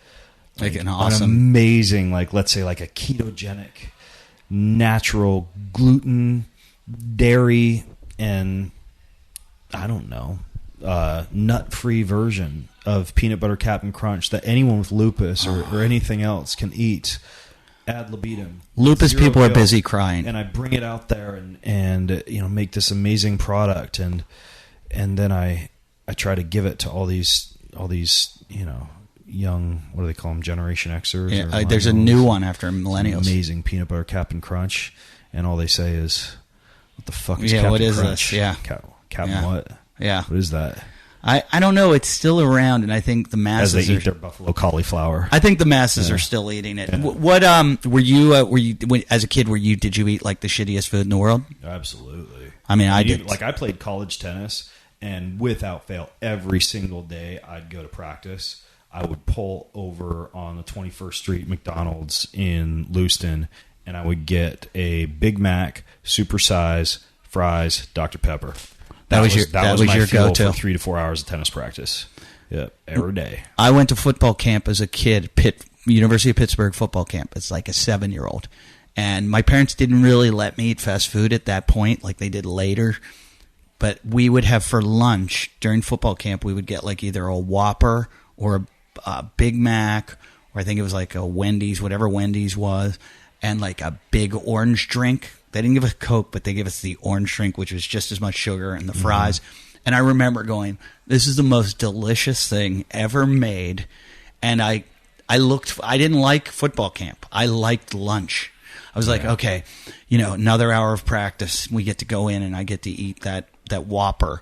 B: amazing, like, let's say like a ketogenic, natural, gluten, dairy, and I don't know, nut-free version of peanut butter Captain Crunch that anyone with lupus or anything else can eat ad libitum.
C: Lupus people
B: guilt,
C: are busy crying.
B: and I bring it out there and you know, make this amazing product, and then I try to give it to all these you know, young, what do they call them, Generation Xers?
C: Yeah, there's a new one after millennials.
B: Amazing peanut butter Captain Crunch, and all they say is, "What the fuck is Captain
C: what is
B: Crunch?
C: this? Yeah,
B: Captain what?
C: Yeah,
B: what is that?"
C: I don't know. It's still around, and I think the masses
B: as they eat their buffalo cauliflower.
C: I think the masses are still eating it. Yeah. What were you as a kid? Did you eat like the shittiest food in the world?
B: Absolutely.
C: I mean, I did.
B: Like, I played college tennis, and without fail, every single day I'd go to practice, I would pull over on the 21st Street McDonald's in Lewiston, and I would get a Big Mac, supersize, fries, Dr. Pepper. That was my
C: your
B: fuel
C: go-to
B: for 3 to 4 hours of tennis practice. Yeah, every day.
C: I went to football camp as a kid, University of Pittsburgh football camp. It's like a 7-year-old. And my parents didn't really let me eat fast food at that point like they did later. But we would have for lunch during football camp, we would get like either a Whopper or a Big Mac, or I think it was like a Wendy's, whatever Wendy's was, and like a big orange drink. They didn't give us Coke, but they gave us the orange drink, which was just as much sugar, and the fries. And I remember going, this is the most delicious thing ever made. And I didn't like football camp. I liked lunch. I was like, okay, you know, another hour of practice. We get to go in and I get to eat that Whopper.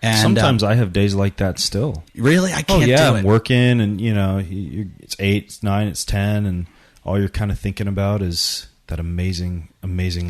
C: And
B: sometimes I have days like that still.
C: Really? I can't do it.
B: I'm working, and you know, it's 8, it's 9, it's 10, and all you're kind of thinking about is that amazing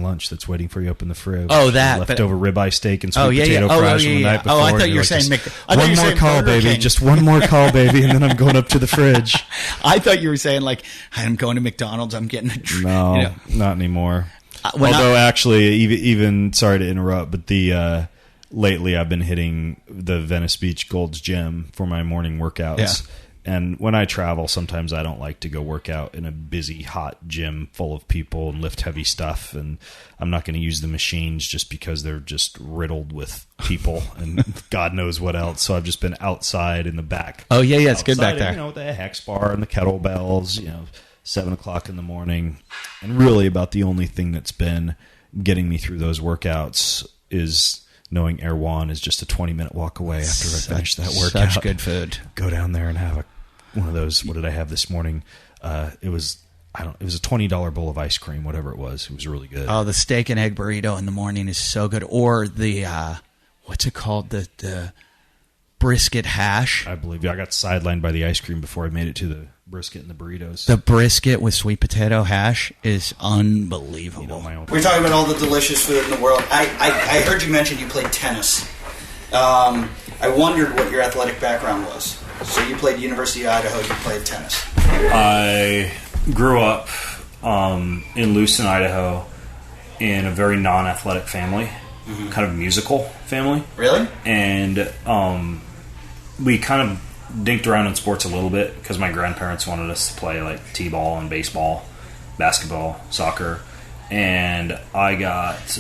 B: lunch that's waiting for you up in the fridge.
C: Oh, that
B: leftover ribeye steak and sweet potato fries from the night before.
C: Oh, I thought you were saying
B: one more call, baby. Just one more call, baby, and then I'm going up to the fridge.
C: I thought you were saying like, I'm going to McDonald's. I'm getting a drink.
B: No, not anymore. Although actually, even sorry to interrupt, but lately I've been hitting the Venice Beach Gold's Gym for my morning workouts. Yeah. And when I travel, sometimes I don't like to go work out in a busy, hot gym full of people and lift heavy stuff. And I'm not going to use the machines just because they're just riddled with people and God knows what else. So I've just been outside in the back.
C: Oh, yeah, it's good back there.
B: With the hex bar and the kettlebells, 7 o'clock in the morning. And really about the only thing that's been getting me through those workouts is knowing Erewhon is just a 20-minute walk away after I finish that workout.
C: Such good food.
B: Go down there and have one of those. What did I have this morning? It was a $20 bowl of ice cream, whatever it was. It was really good.
C: Oh, the steak and egg burrito in the morning is so good. Or the what's it called? The brisket hash.
B: I believe you. I got sidelined by the ice cream before I made it to the brisket and the burritos.
C: The brisket with sweet potato hash is unbelievable.
A: We're talking about all the delicious food in the world. I heard you mention you played tennis. I wondered what your athletic background was. So you played University of Idaho, you played tennis.
B: I grew up in Lewiston, Idaho, in a very non-athletic family, kind of musical family.
A: Really?
B: And we kind of dinked around in sports a little bit because my grandparents wanted us to play like t-ball and baseball, basketball, soccer. And I got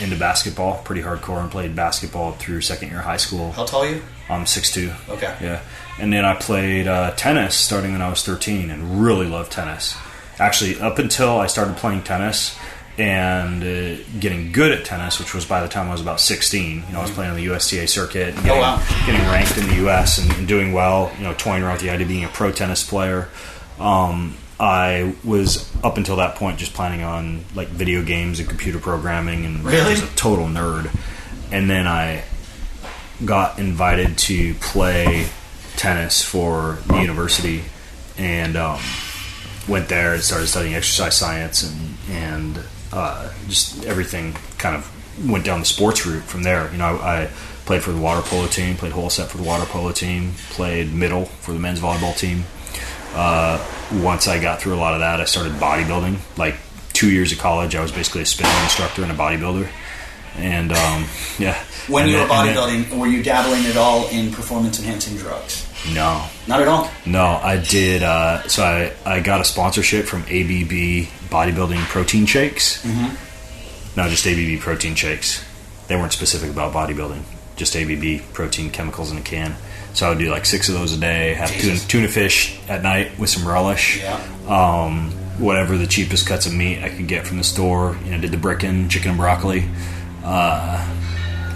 B: into basketball pretty hardcore and played basketball through second year of high school.
A: How tall are you?
B: I'm 6'2".
A: Okay.
B: Yeah. And then I played tennis starting when I was 13 and really loved tennis. Actually, up until I started playing tennis and getting good at tennis, which was by the time I was about 16. I was playing on the USTA circuit and getting ranked in the U.S. and doing well, toying around with the idea of being a pro tennis player. I was, up until that point, just planning on like video games and computer programming, and I was a total nerd. And then I got invited to play tennis for the university, and went there and started studying exercise science, and just everything kind of went down the sports route from there. I played for the water polo team, played whole set for the water polo team, played middle for the men's volleyball team. Once I got through a lot of that, I started bodybuilding. Like 2 years of college, I was basically a spinning instructor and a bodybuilder. And yeah.
A: When you were bodybuilding, were you dabbling at all in performance-enhancing drugs?
B: No.
A: Not at all?
B: No, I did. So I got a sponsorship from ABB Bodybuilding Protein Shakes. Mm-hmm. No, just ABB Protein Shakes. They weren't specific about bodybuilding. Just ABB protein chemicals in a can. So I would do like 6 of those a day, have tuna fish at night with some relish. Yeah. Whatever the cheapest cuts of meat I could get from the store. Did the Brickin', chicken and broccoli.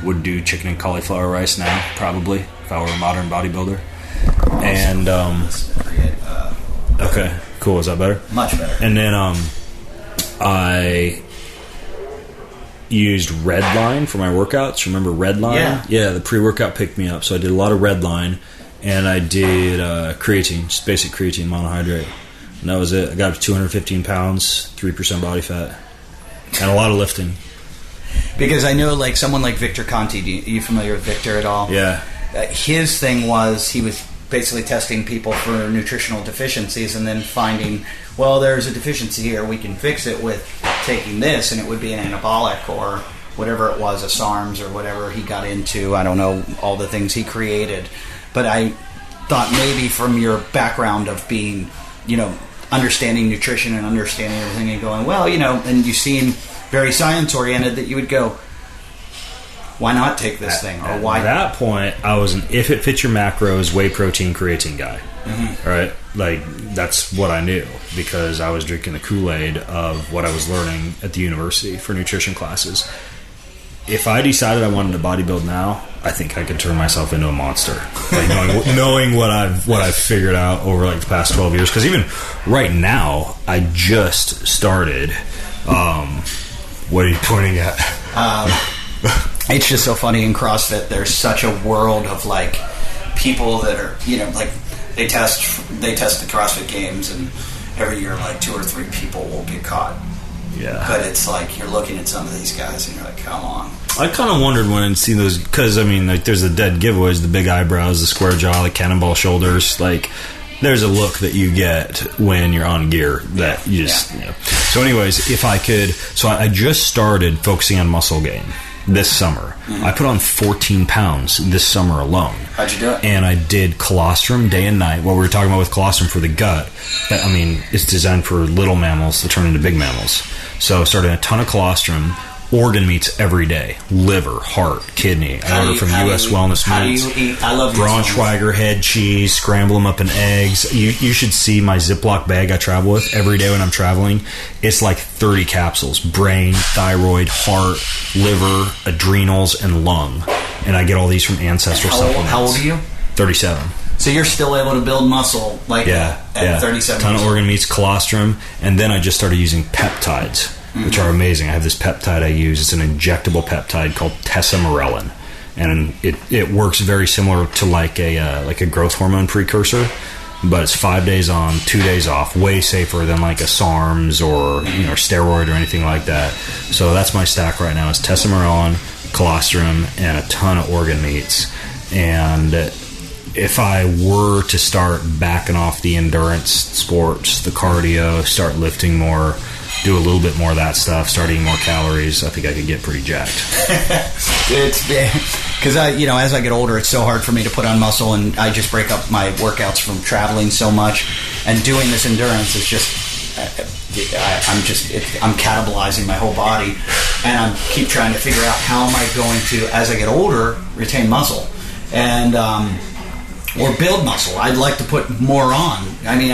B: Would do chicken and cauliflower rice now, probably, if I were a modern bodybuilder. And okay, cool. Is that better?
A: Much better.
B: And then I used Redline for my workouts. Remember Redline? Yeah, the pre-workout picked me up. So I did a lot of Redline, and I did creatine, just basic creatine monohydrate. And that was it. I got up to 215 pounds, 3% body fat, and a lot of lifting.
A: Because I know, like, someone like Victor Conti, are you familiar with Victor at all?
B: Yeah.
A: His thing was he was basically testing people for nutritional deficiencies and then finding, well, there's a deficiency here, we can fix it with taking this, and it would be an anabolic or whatever it was, a SARMs or whatever he got into. I don't know, all the things he created. But I thought maybe from your background of being, understanding nutrition and understanding everything and going, well, and you seem very science-oriented, that you would go, why not take this thing? Or why?
B: At that point, I was an if it fits your macros, whey protein, creatine guy. Mm-hmm. Right? Like, that's what I knew, because I was drinking the Kool-Aid of what I was learning at the university for nutrition classes. If I decided I wanted to bodybuild now, I think I could turn myself into a monster. Like knowing what I've figured out over like the past 12 years. Because even right now, I just started. What are you pointing at?
A: It's just so funny in CrossFit. There's such a world of like people that are, like they test the CrossFit Games, and every year like 2 or 3 people will get caught
B: Yeah.
C: But it's like you're looking at some of these guys and you're like, come on.
B: I kind of wondered when I see those, because I mean, like, there's the dead giveaways, the big eyebrows, the square jaw, the cannonball shoulders. Like, there's a look that you get when you're on gear that you just. You know. So, anyways, if I could, so I just started focusing on muscle gain this summer. I put on 14 pounds this summer alone.
C: How'd you do it?
B: And I did colostrum day and night. What we were talking about with colostrum for the gut, I mean, it's designed for little mammals to turn into big mammals. So I started a ton of colostrum, organ meats every day, liver, heart, kidney. I order from U.S. Wellness Meats.
C: How do you eat? I love
B: Braunschweiger head cheese, scramble them up in eggs. You should see my Ziploc bag I travel with every day when I'm traveling. It's like 30 capsules: brain, thyroid, heart, liver, adrenals, and lung. And I get all these from Ancestral Supplements.
C: How old are you?
B: 37.
C: So you're still able to build muscle like at 37
B: ton
C: years
B: of
C: old.
B: organ meats, colostrum, and then I just started using peptides, which are amazing. I have this peptide I use. It's an injectable peptide called tesamorelin, and it works very similar to like a growth hormone precursor, but it's 5 days on, 2 days off. Way safer than like a SARMs or steroid or anything like that. So that's my stack right now: is tesamorelin, colostrum, and a ton of organ meats. And if I were to start backing off the endurance sports, the cardio, start lifting more, do a little bit more of that stuff, start eating more calories, I think I could get pretty jacked.
C: It's because as I get older, it's so hard for me to put on muscle, and I just break up my workouts from traveling so much, and doing this endurance is just. I'm catabolizing my whole body, and I keep trying to figure out how am I going to, as I get older, retain muscle and or build muscle. I'd like to put more on. I mean,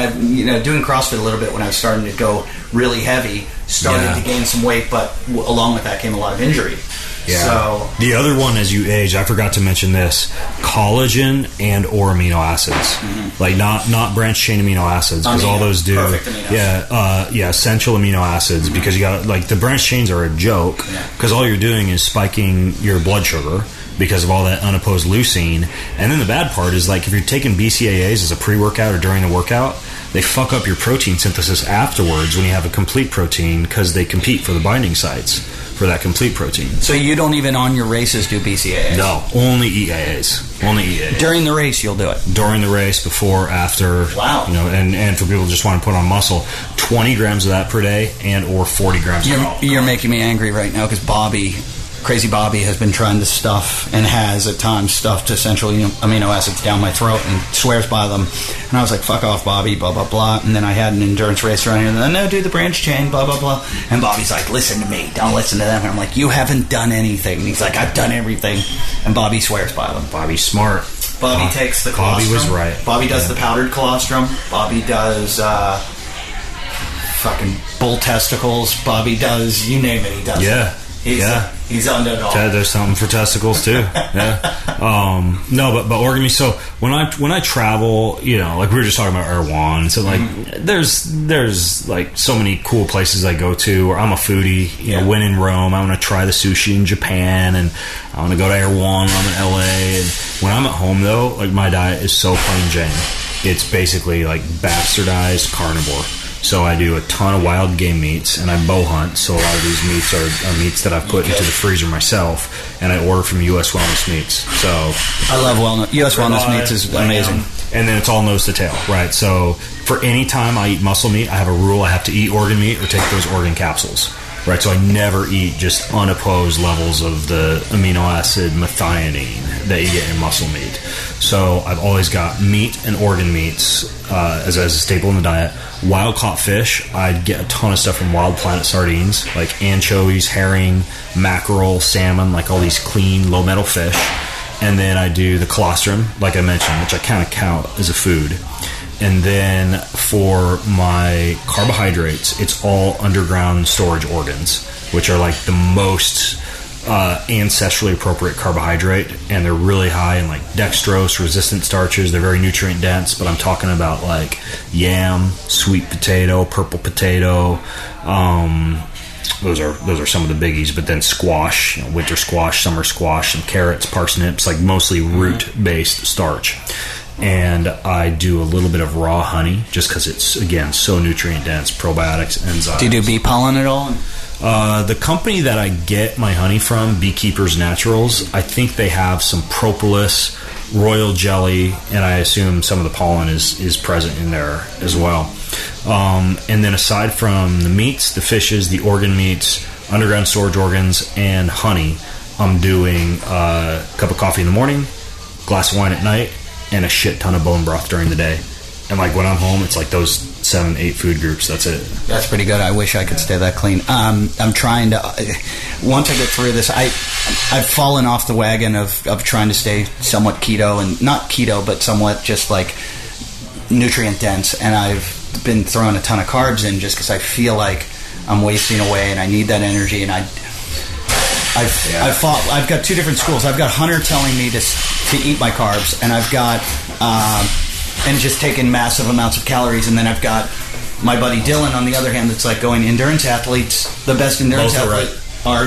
C: doing CrossFit a little bit when I was starting to go really heavy, started to gain some weight, but along with that came a lot of injury.
B: Yeah.
C: So
B: the other one, as you age, I forgot to mention this: collagen and or amino acids, like not branched chain amino acids, because all those do.
C: Perfect amino acids.
B: Essential amino acids, because you got like the branched chains are a joke, because all you're doing is spiking your blood sugar because of all that unopposed leucine. And then the bad part is, like, if you're taking BCAAs as a pre-workout or during the workout, they fuck up your protein synthesis afterwards when you have a complete protein, because they compete for the binding sites for that complete protein.
C: So you don't even on your races do BCAAs?
B: No, only EAAs. Only EAAs.
C: During the race, you'll do it?
B: During the race, before, after.
C: Wow.
B: And for people who just want to put on muscle, 20 grams of that per day and or 40 grams of alcohol.
C: You're making me angry right now, because Crazy Bobby has been trying to stuff, and has at times stuffed essential amino acids down my throat and swears by them. And I was like, fuck off, Bobby, blah, blah, blah. And then I had an endurance race around here, and then, no, do the branch chain, blah, blah, blah. And Bobby's like, listen to me, don't listen to them. And I'm like, you haven't done anything. And he's like, I've done everything. And Bobby swears by them.
B: Bobby's smart.
C: Bobby takes the colostrum.
B: Bobby was right.
C: Bobby does the powdered colostrum. Bobby does fucking bull testicles. Bobby does, you name it, he does it. He's on it all.
B: There's something for testicles too. No, but organ meat. So when I travel, like we were just talking about Erewhon. So like there's like so many cool places I go to. Or I'm a foodie. When in Rome, I want to try the sushi in Japan, and I want to go to Erewhon when I'm in LA. And when I'm at home though, like my diet is so plain Jane. It's basically like bastardized carnivore. So I do a ton of wild game meats, and I bow hunt. So a lot of these meats are meats that I've put into the freezer myself, and I order from U.S. Wellness Meats. So
C: I love U.S. Wellness Meats is amazing.
B: And then it's all nose to tail, right? So for any time I eat muscle meat, I have a rule: I have to eat organ meat or take those organ capsules. Right, so I never eat just unopposed levels of the amino acid methionine that you get in muscle meat. So I've always got meat and organ meats as a staple in the diet. Wild caught fish, I'd get a ton of stuff from Wild Planet sardines, like anchovies, herring, mackerel, salmon, like all these clean, low metal fish. And then I do the colostrum, like I mentioned, which I kind of count as a food. And then for my carbohydrates, it's all underground storage organs, which are like the most ancestrally appropriate carbohydrate, and they're really high in like dextrose, resistant starches. They're very nutrient dense, but I'm talking about like yam, sweet potato, purple potato. Those are some of the biggies, but then squash, winter squash, summer squash, some carrots, parsnips, like mostly root-based starch. and I do a little bit of raw honey just because it's, again, so nutrient dense, probiotics, enzymes.
C: Do you do bee pollen at all?
B: The company that I get my honey from, Beekeepers Naturals, I think they have some propolis, royal jelly, and I assume some of the pollen is present in there as well. And then aside from the meats, the fishes, the organ meats, underground storage organs, and honey, I'm doing a cup of coffee in the morning, glass of wine at night, and a shit ton of bone broth during the day. And like when I'm home, it's like those 7-8 food groups. That's it.
C: That's pretty good. I wish I could stay that clean. I'm trying to. Once I get through this, I've fallen off the wagon of trying to stay somewhat keto, and not keto, but somewhat just like nutrient dense. And I've been throwing a ton of carbs in just because I feel like I'm wasting away, and I need that energy. And I've got two different schools. I've got Hunter telling me to eat my carbs, and I've got and just taking massive amounts of calories, and then I've got my buddy Dylan on the other hand that's like going, endurance athletes, the best endurance athletes are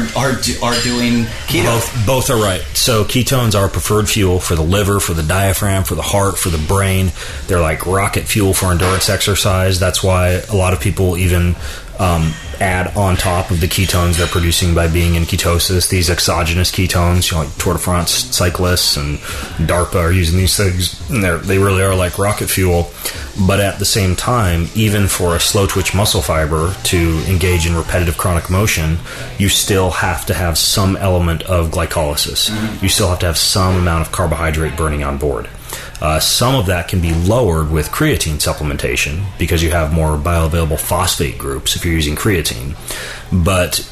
C: doing keto.
B: Both are right. So ketones are preferred fuel for the liver, for the diaphragm, for the heart, for the brain. They're like rocket fuel for endurance exercise. That's why a lot of people even add on top of the ketones they're producing by being in ketosis these exogenous ketones. Like Tour de France cyclists and DARPA are using these things, and they really are like rocket fuel. But at the same time, even for a slow twitch muscle fiber to engage in repetitive chronic motion, you still have to have some element of glycolysis. You still have to have some amount of carbohydrate burning on board. Some of that can be lowered with creatine supplementation because you have more bioavailable phosphate groups if you're using creatine. But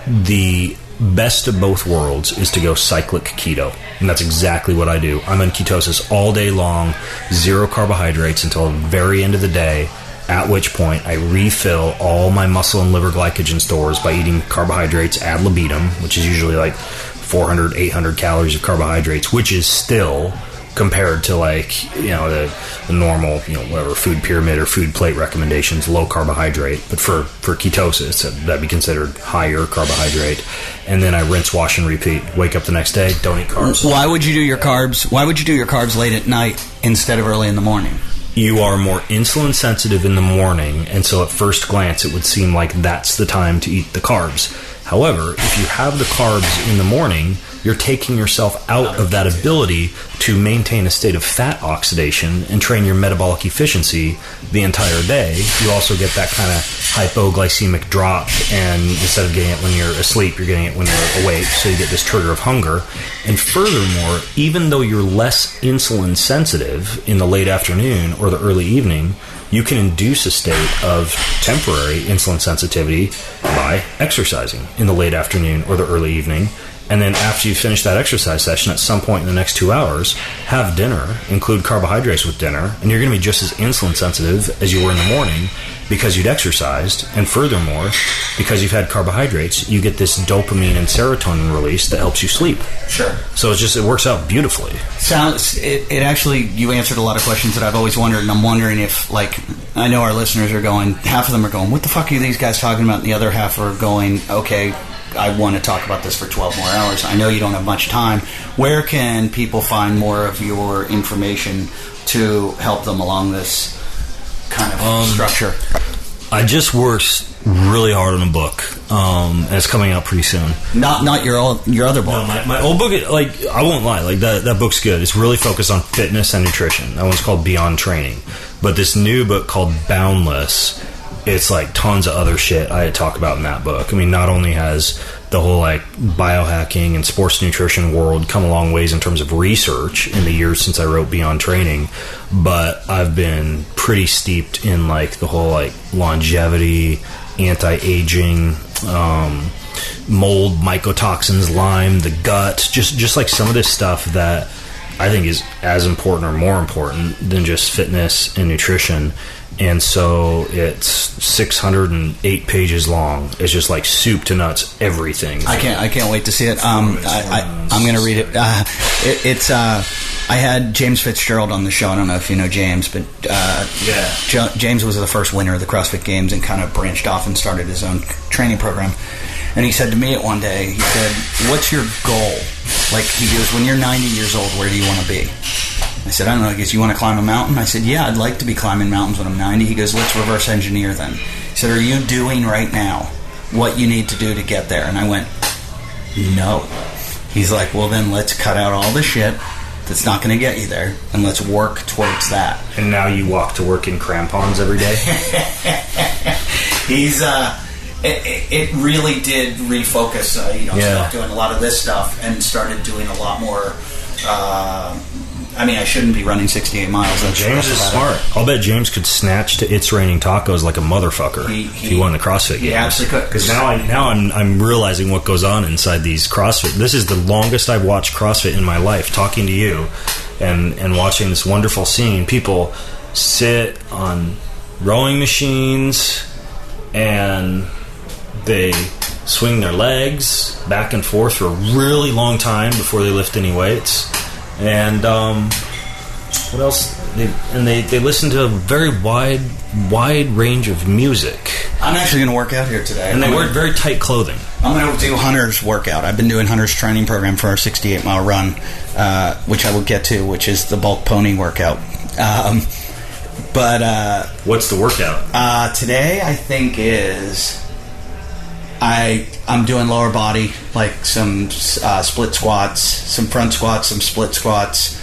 B: the best of both worlds is to go cyclic keto, and that's exactly what I do. I'm in ketosis all day long, zero carbohydrates until the very end of the day, at which point I refill all my muscle and liver glycogen stores by eating carbohydrates ad libitum, which is usually like 400, 800 calories of carbohydrates, which is still, compared to like, the normal, whatever food pyramid or food plate recommendations, low carbohydrate. But for ketosis, that'd be considered higher carbohydrate. And then I rinse, wash, and repeat. Wake up the next day, don't eat carbs.
C: Why would you do your carbs late at night instead of early in the morning?
B: You are more insulin sensitive in the morning, and so at first glance it would seem like that's the time to eat the carbs. However, if you have the carbs in the morning, you're taking yourself out of that ability to maintain a state of fat oxidation and train your metabolic efficiency the entire day. You also get that kind of hypoglycemic drop, and instead of getting it when you're asleep, you're getting it when you're awake, so you get this trigger of hunger. And furthermore, even though you're less insulin sensitive in the late afternoon or the early evening, you can induce a state of temporary insulin sensitivity by exercising in the late afternoon or the early evening. And then after you finish that exercise session, at some point in the next 2 hours, have dinner, include carbohydrates with dinner, and you're going to be just as insulin sensitive as you were in the morning because you'd exercised. And furthermore, because you've had carbohydrates, you get this dopamine and serotonin release that helps you sleep.
C: Sure.
B: So it works out beautifully.
C: It actually, you answered a lot of questions that I've always wondered, and I'm wondering if, like, I know our listeners are going, half of them are going, what the fuck are these guys talking about? And the other half are going, okay, I want to talk about this for 12 more hours. I know you don't have much time. Where can people find more of your information to help them along this kind of structure?
B: I just worked really hard on a book, and it's coming out pretty soon.
C: Not your other book.
B: No, my old book, like, I won't lie, like that book's good. It's really focused on fitness and nutrition. That one's called Beyond Training. But this new book called Boundless, it's like tons of other shit I had talked about in that book. I mean, not only has the whole like biohacking and sports nutrition world come a long ways in terms of research in the years since I wrote Beyond Training, but I've been pretty steeped in like the whole like longevity, anti-aging, mold, mycotoxins, Lyme, the gut, just like some of this stuff that I think is as important or more important than just fitness and nutrition. And so it's 608 pages long. It's just like soup to nuts, everything.
C: I can't wait to see it. I'm going to read it. I had James Fitzgerald on the show. I don't know if you know James, but James was the first winner of the CrossFit Games and kind of branched off and started his own training program. And he said to me one day, he said, what's your goal? Like, he goes, when you're 90 years old, where do you want to be? I said, I don't know. He goes, you want to climb a mountain? I said, yeah, I'd like to be climbing mountains when I'm 90. He goes, let's reverse engineer then. He said, are you doing right now what you need to do to get there? And I went, no. He's like, well, then let's cut out all the shit that's not going to get you there, and let's work towards that.
B: And now you walk to work in crampons every day?
C: He's, it really did refocus, stopped doing a lot of this stuff and started doing a lot more, I shouldn't be running 68 miles.
B: James is smart. I'll bet James could snatch to It's Raining Tacos like a motherfucker if he won the CrossFit Games.
C: He absolutely could.
B: Because now I'm realizing what goes on inside these CrossFit. This is the longest I've watched CrossFit in my life, talking to you and watching this wonderful scene. People sit on rowing machines and they swing their legs back and forth for a really long time before they lift any weights. And what else? They listen to a very wide range of music.
C: I'm actually going to work out here today.
B: And they wear very tight clothing.
C: I'm going to do Hunter's workout. I've been doing Hunter's training program for our 68-mile run, which I will get to, which is the bulk pony workout. But
B: what's the workout?
C: Today, I think is... I'm doing lower body, like some split squats, some front squats, some split squats,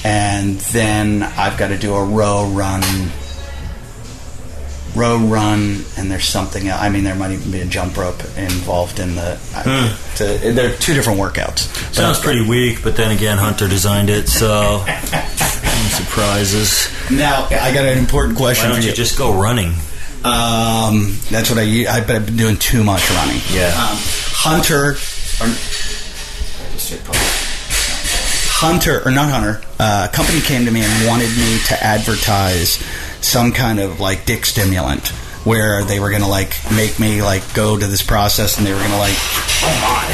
C: and then I've got to do a row run, and there's something else. There might even be a jump rope involved in the... They're two different workouts.
B: Sounds pretty weak, but then again, Hunter designed it, so... no surprises.
C: Now, I got an important question.
B: Why don't you just go running?
C: That's what I've been doing too much running.
B: Yeah.
C: A company came to me and wanted me to advertise some kind of like dick stimulant where they were going to make me go to this process, and they were going to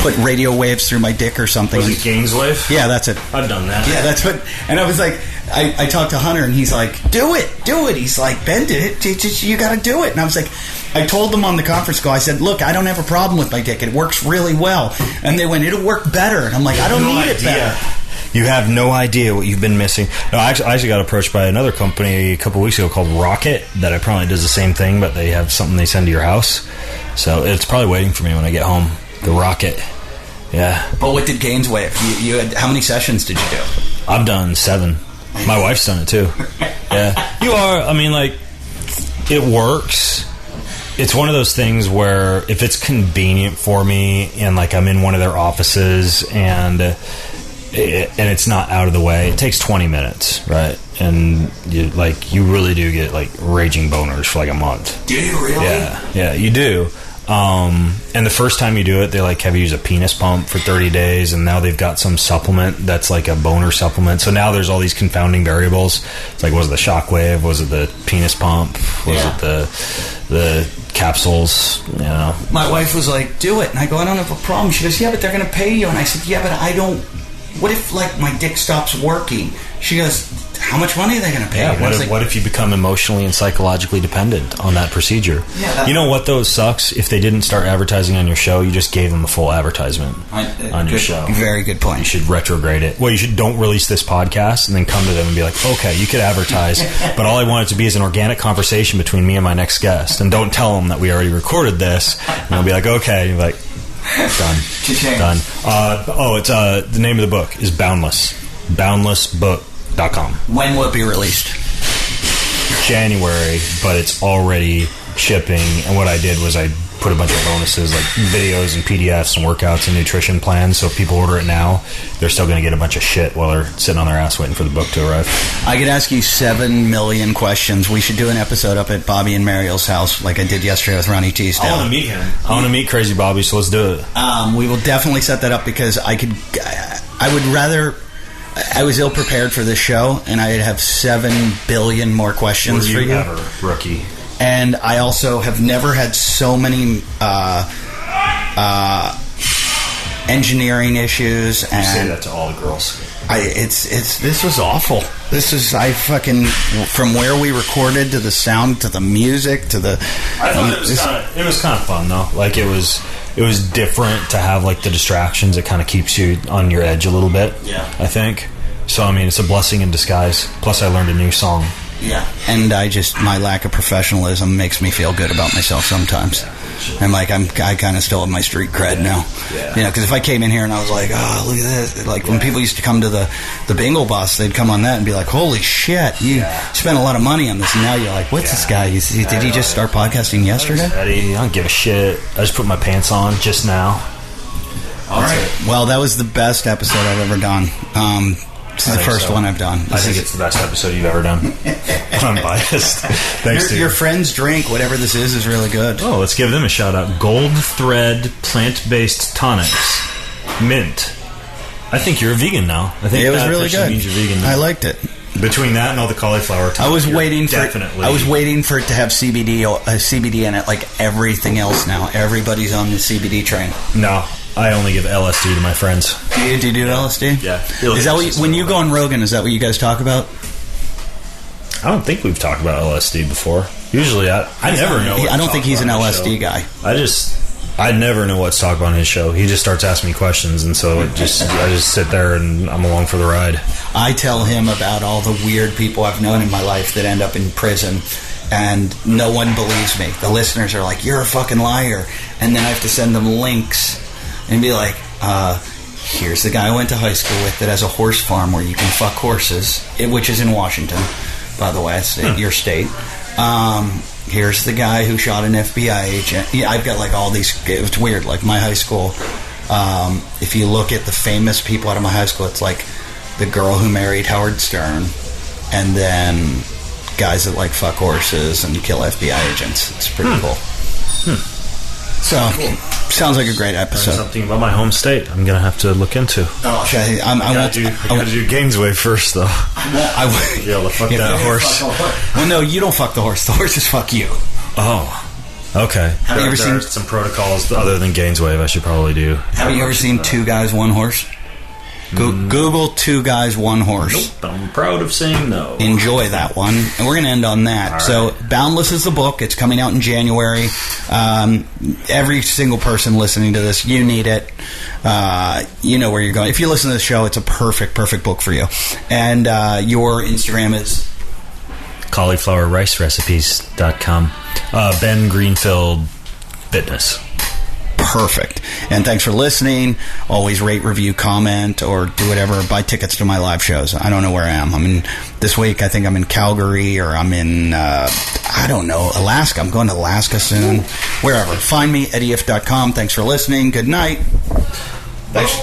C: put radio waves through my dick or something.
B: Was it Gainswave?
C: Yeah, that's it.
B: I've done that.
C: Yeah, that's what. And I was like, I talked to Hunter, and he's like, do it. He's like, Ben did it. You got to do it. And I was like, I told them on the conference call, I said, look, I don't have a problem with my dick. It works really well. And they went, it'll work better. And I'm like, I don't need it better.
B: You have no idea what you've been missing. No, I actually got approached by another company a couple weeks ago called Rocket that probably does the same thing, but they have something they send to your house. So it's probably waiting for me when I get home. The Rocket. Yeah.
C: But what did Gainswave? You had, how many sessions did you do?
B: I've done 7. My wife's done it too. Yeah. You are, it works. It's one of those things where if it's convenient for me and I'm in one of their offices and it's not out of the way, it takes 20 minutes, right? And you really do get raging boners for a month.
C: Do you really?
B: Yeah, you do. And the first time you do it, they have you use a penis pump for 30 days, and now they've got some supplement that's a boner supplement. So now there's all these confounding variables. It's was it the shockwave? Was it the penis pump? Was it the capsules?
C: My wife was like, do it. And I go, I don't have a problem. She goes, yeah, but they're going to pay you. And I said, yeah, but I don't... What if my dick stops working? She goes, how much money are they going to pay?
B: Yeah, what if you become emotionally and psychologically dependent on that procedure?
C: Yeah,
B: you know what, though, sucks? If they didn't start advertising on your show, you just gave them a full advertisement on your show.
C: Very good point.
B: You should retrograde it. Well, don't release this podcast and then come to them and be like, okay, you could advertise, but all I want it to be is an organic conversation between me and my next guest. And don't tell them that we already recorded this. And they'll be like, okay. You're like, done. Done. It's the name of the book is Boundless. BoundlessBook.com.
C: When will it be released?
B: January, but it's already shipping. And what I did was I put a bunch of bonuses videos and PDFs and workouts and nutrition plans. So if people order it now, they're still going to get a bunch of shit while they're sitting on their ass waiting for the book to arrive.
C: I could ask you 7 million questions. We should do an episode up at Bobby and Mariel's house like I did yesterday with Ronnie Teasdale.
B: I want to meet him. I want to meet Crazy Bobby, so let's do it.
C: We will definitely set that up because I would rather... I was ill-prepared for this show, and I'd have 7 billion more questions for you.
B: Ever, rookie.
C: And I also have never had so many engineering issues. And
B: you say that to all the girls.
C: This was awful. From where we recorded to the sound to the music to the...
B: I thought it was kind of fun, though. It was different to have the distractions. It kind of keeps you on your edge a little bit.
C: Yeah.
B: I think. So, I mean, it's a blessing in disguise. Plus, I learned a new song.
C: Yeah. And my lack of professionalism makes me feel good about myself sometimes. I'm like, I kind of still have my street cred now. Yeah. You know, because if I came in here and I was like, oh, look at this. Like, when people used to come to the bingo bus, they'd come on that and be like, holy shit, you spent a lot of money on this. And now you're like, what's this guy? Did he just start podcasting yesterday?
B: I don't give a shit. I just put my pants on just now.
C: All right. Well, that was the best episode I've ever done. This is the first one I've done.
B: I think it's the best episode you've ever done. I'm biased. Thanks, dude.
C: Your friend's drink, whatever this is really good.
B: Oh, let's give them a shout out. Gold Thread Plant-Based Tonics. Mint. I think you're a vegan now. I think
C: it was really good.
B: Means you're vegan now.
C: I liked it.
B: Between that and all the cauliflower tonic,
C: I was waiting for it to have CBD in it, like everything else now. Everybody's on the CBD train.
B: No. I only give LSD to my friends.
C: Do you do LSD?
B: Yeah.
C: Is that what when you go on Rogan? Is that what you guys talk about?
B: I don't think we've talked about LSD before. Usually, I never know.
C: I don't think he's an LSD guy.
B: I never know what to talk about on his show. He just starts asking me questions, and so I just sit there and I'm along for the ride.
C: I tell him about all the weird people I've known in my life that end up in prison. And no one believes me. The listeners are like, "You're a fucking liar," and then I have to send them links. And be like, here's the guy I went to high school with that has a horse farm where you can fuck horses, which is in Washington, by the way, it's your state. Here's the guy who shot an FBI agent. Yeah, I've got like all these. It's weird. Like my high school, if you look at the famous people out of my high school, it's like the girl who married Howard Stern, and then guys that like fuck horses and kill FBI agents. It's pretty cool. So, sounds like a great episode.
B: Something about my home state I'm going to have to look into.
C: Oh, I got
B: to do Gainesway first, though.
C: I won't.
B: Be able to fuck that horse.
C: Well, no, you don't fuck the horse. The horses fuck you.
B: Oh, okay.
C: Have you ever seen
B: some protocols other than Gainesway I should probably do?
C: Have you ever seen Two Guys, One Horse? Google Two Guys, One Horse.
B: Nope, I'm proud of saying no.
C: Enjoy that one. And we're going to end on that. Right. So, Boundless is the book. It's coming out in January. Every single person listening to this, you need it. You know where you're going. If you listen to the show, it's a perfect book for you. And your Instagram is?
B: cauliflowerricerecipes.com. Ben Greenfield Fitness.
C: Perfect. And thanks for listening. Always rate, review, comment, or do whatever. Buy tickets to my live shows. I don't know where I am. This week, I think I'm in Calgary, or I'm in, I don't know, Alaska. I'm going to Alaska soon. Wherever. Find me, eddieif.com. Thanks for listening. Good night. Thanks.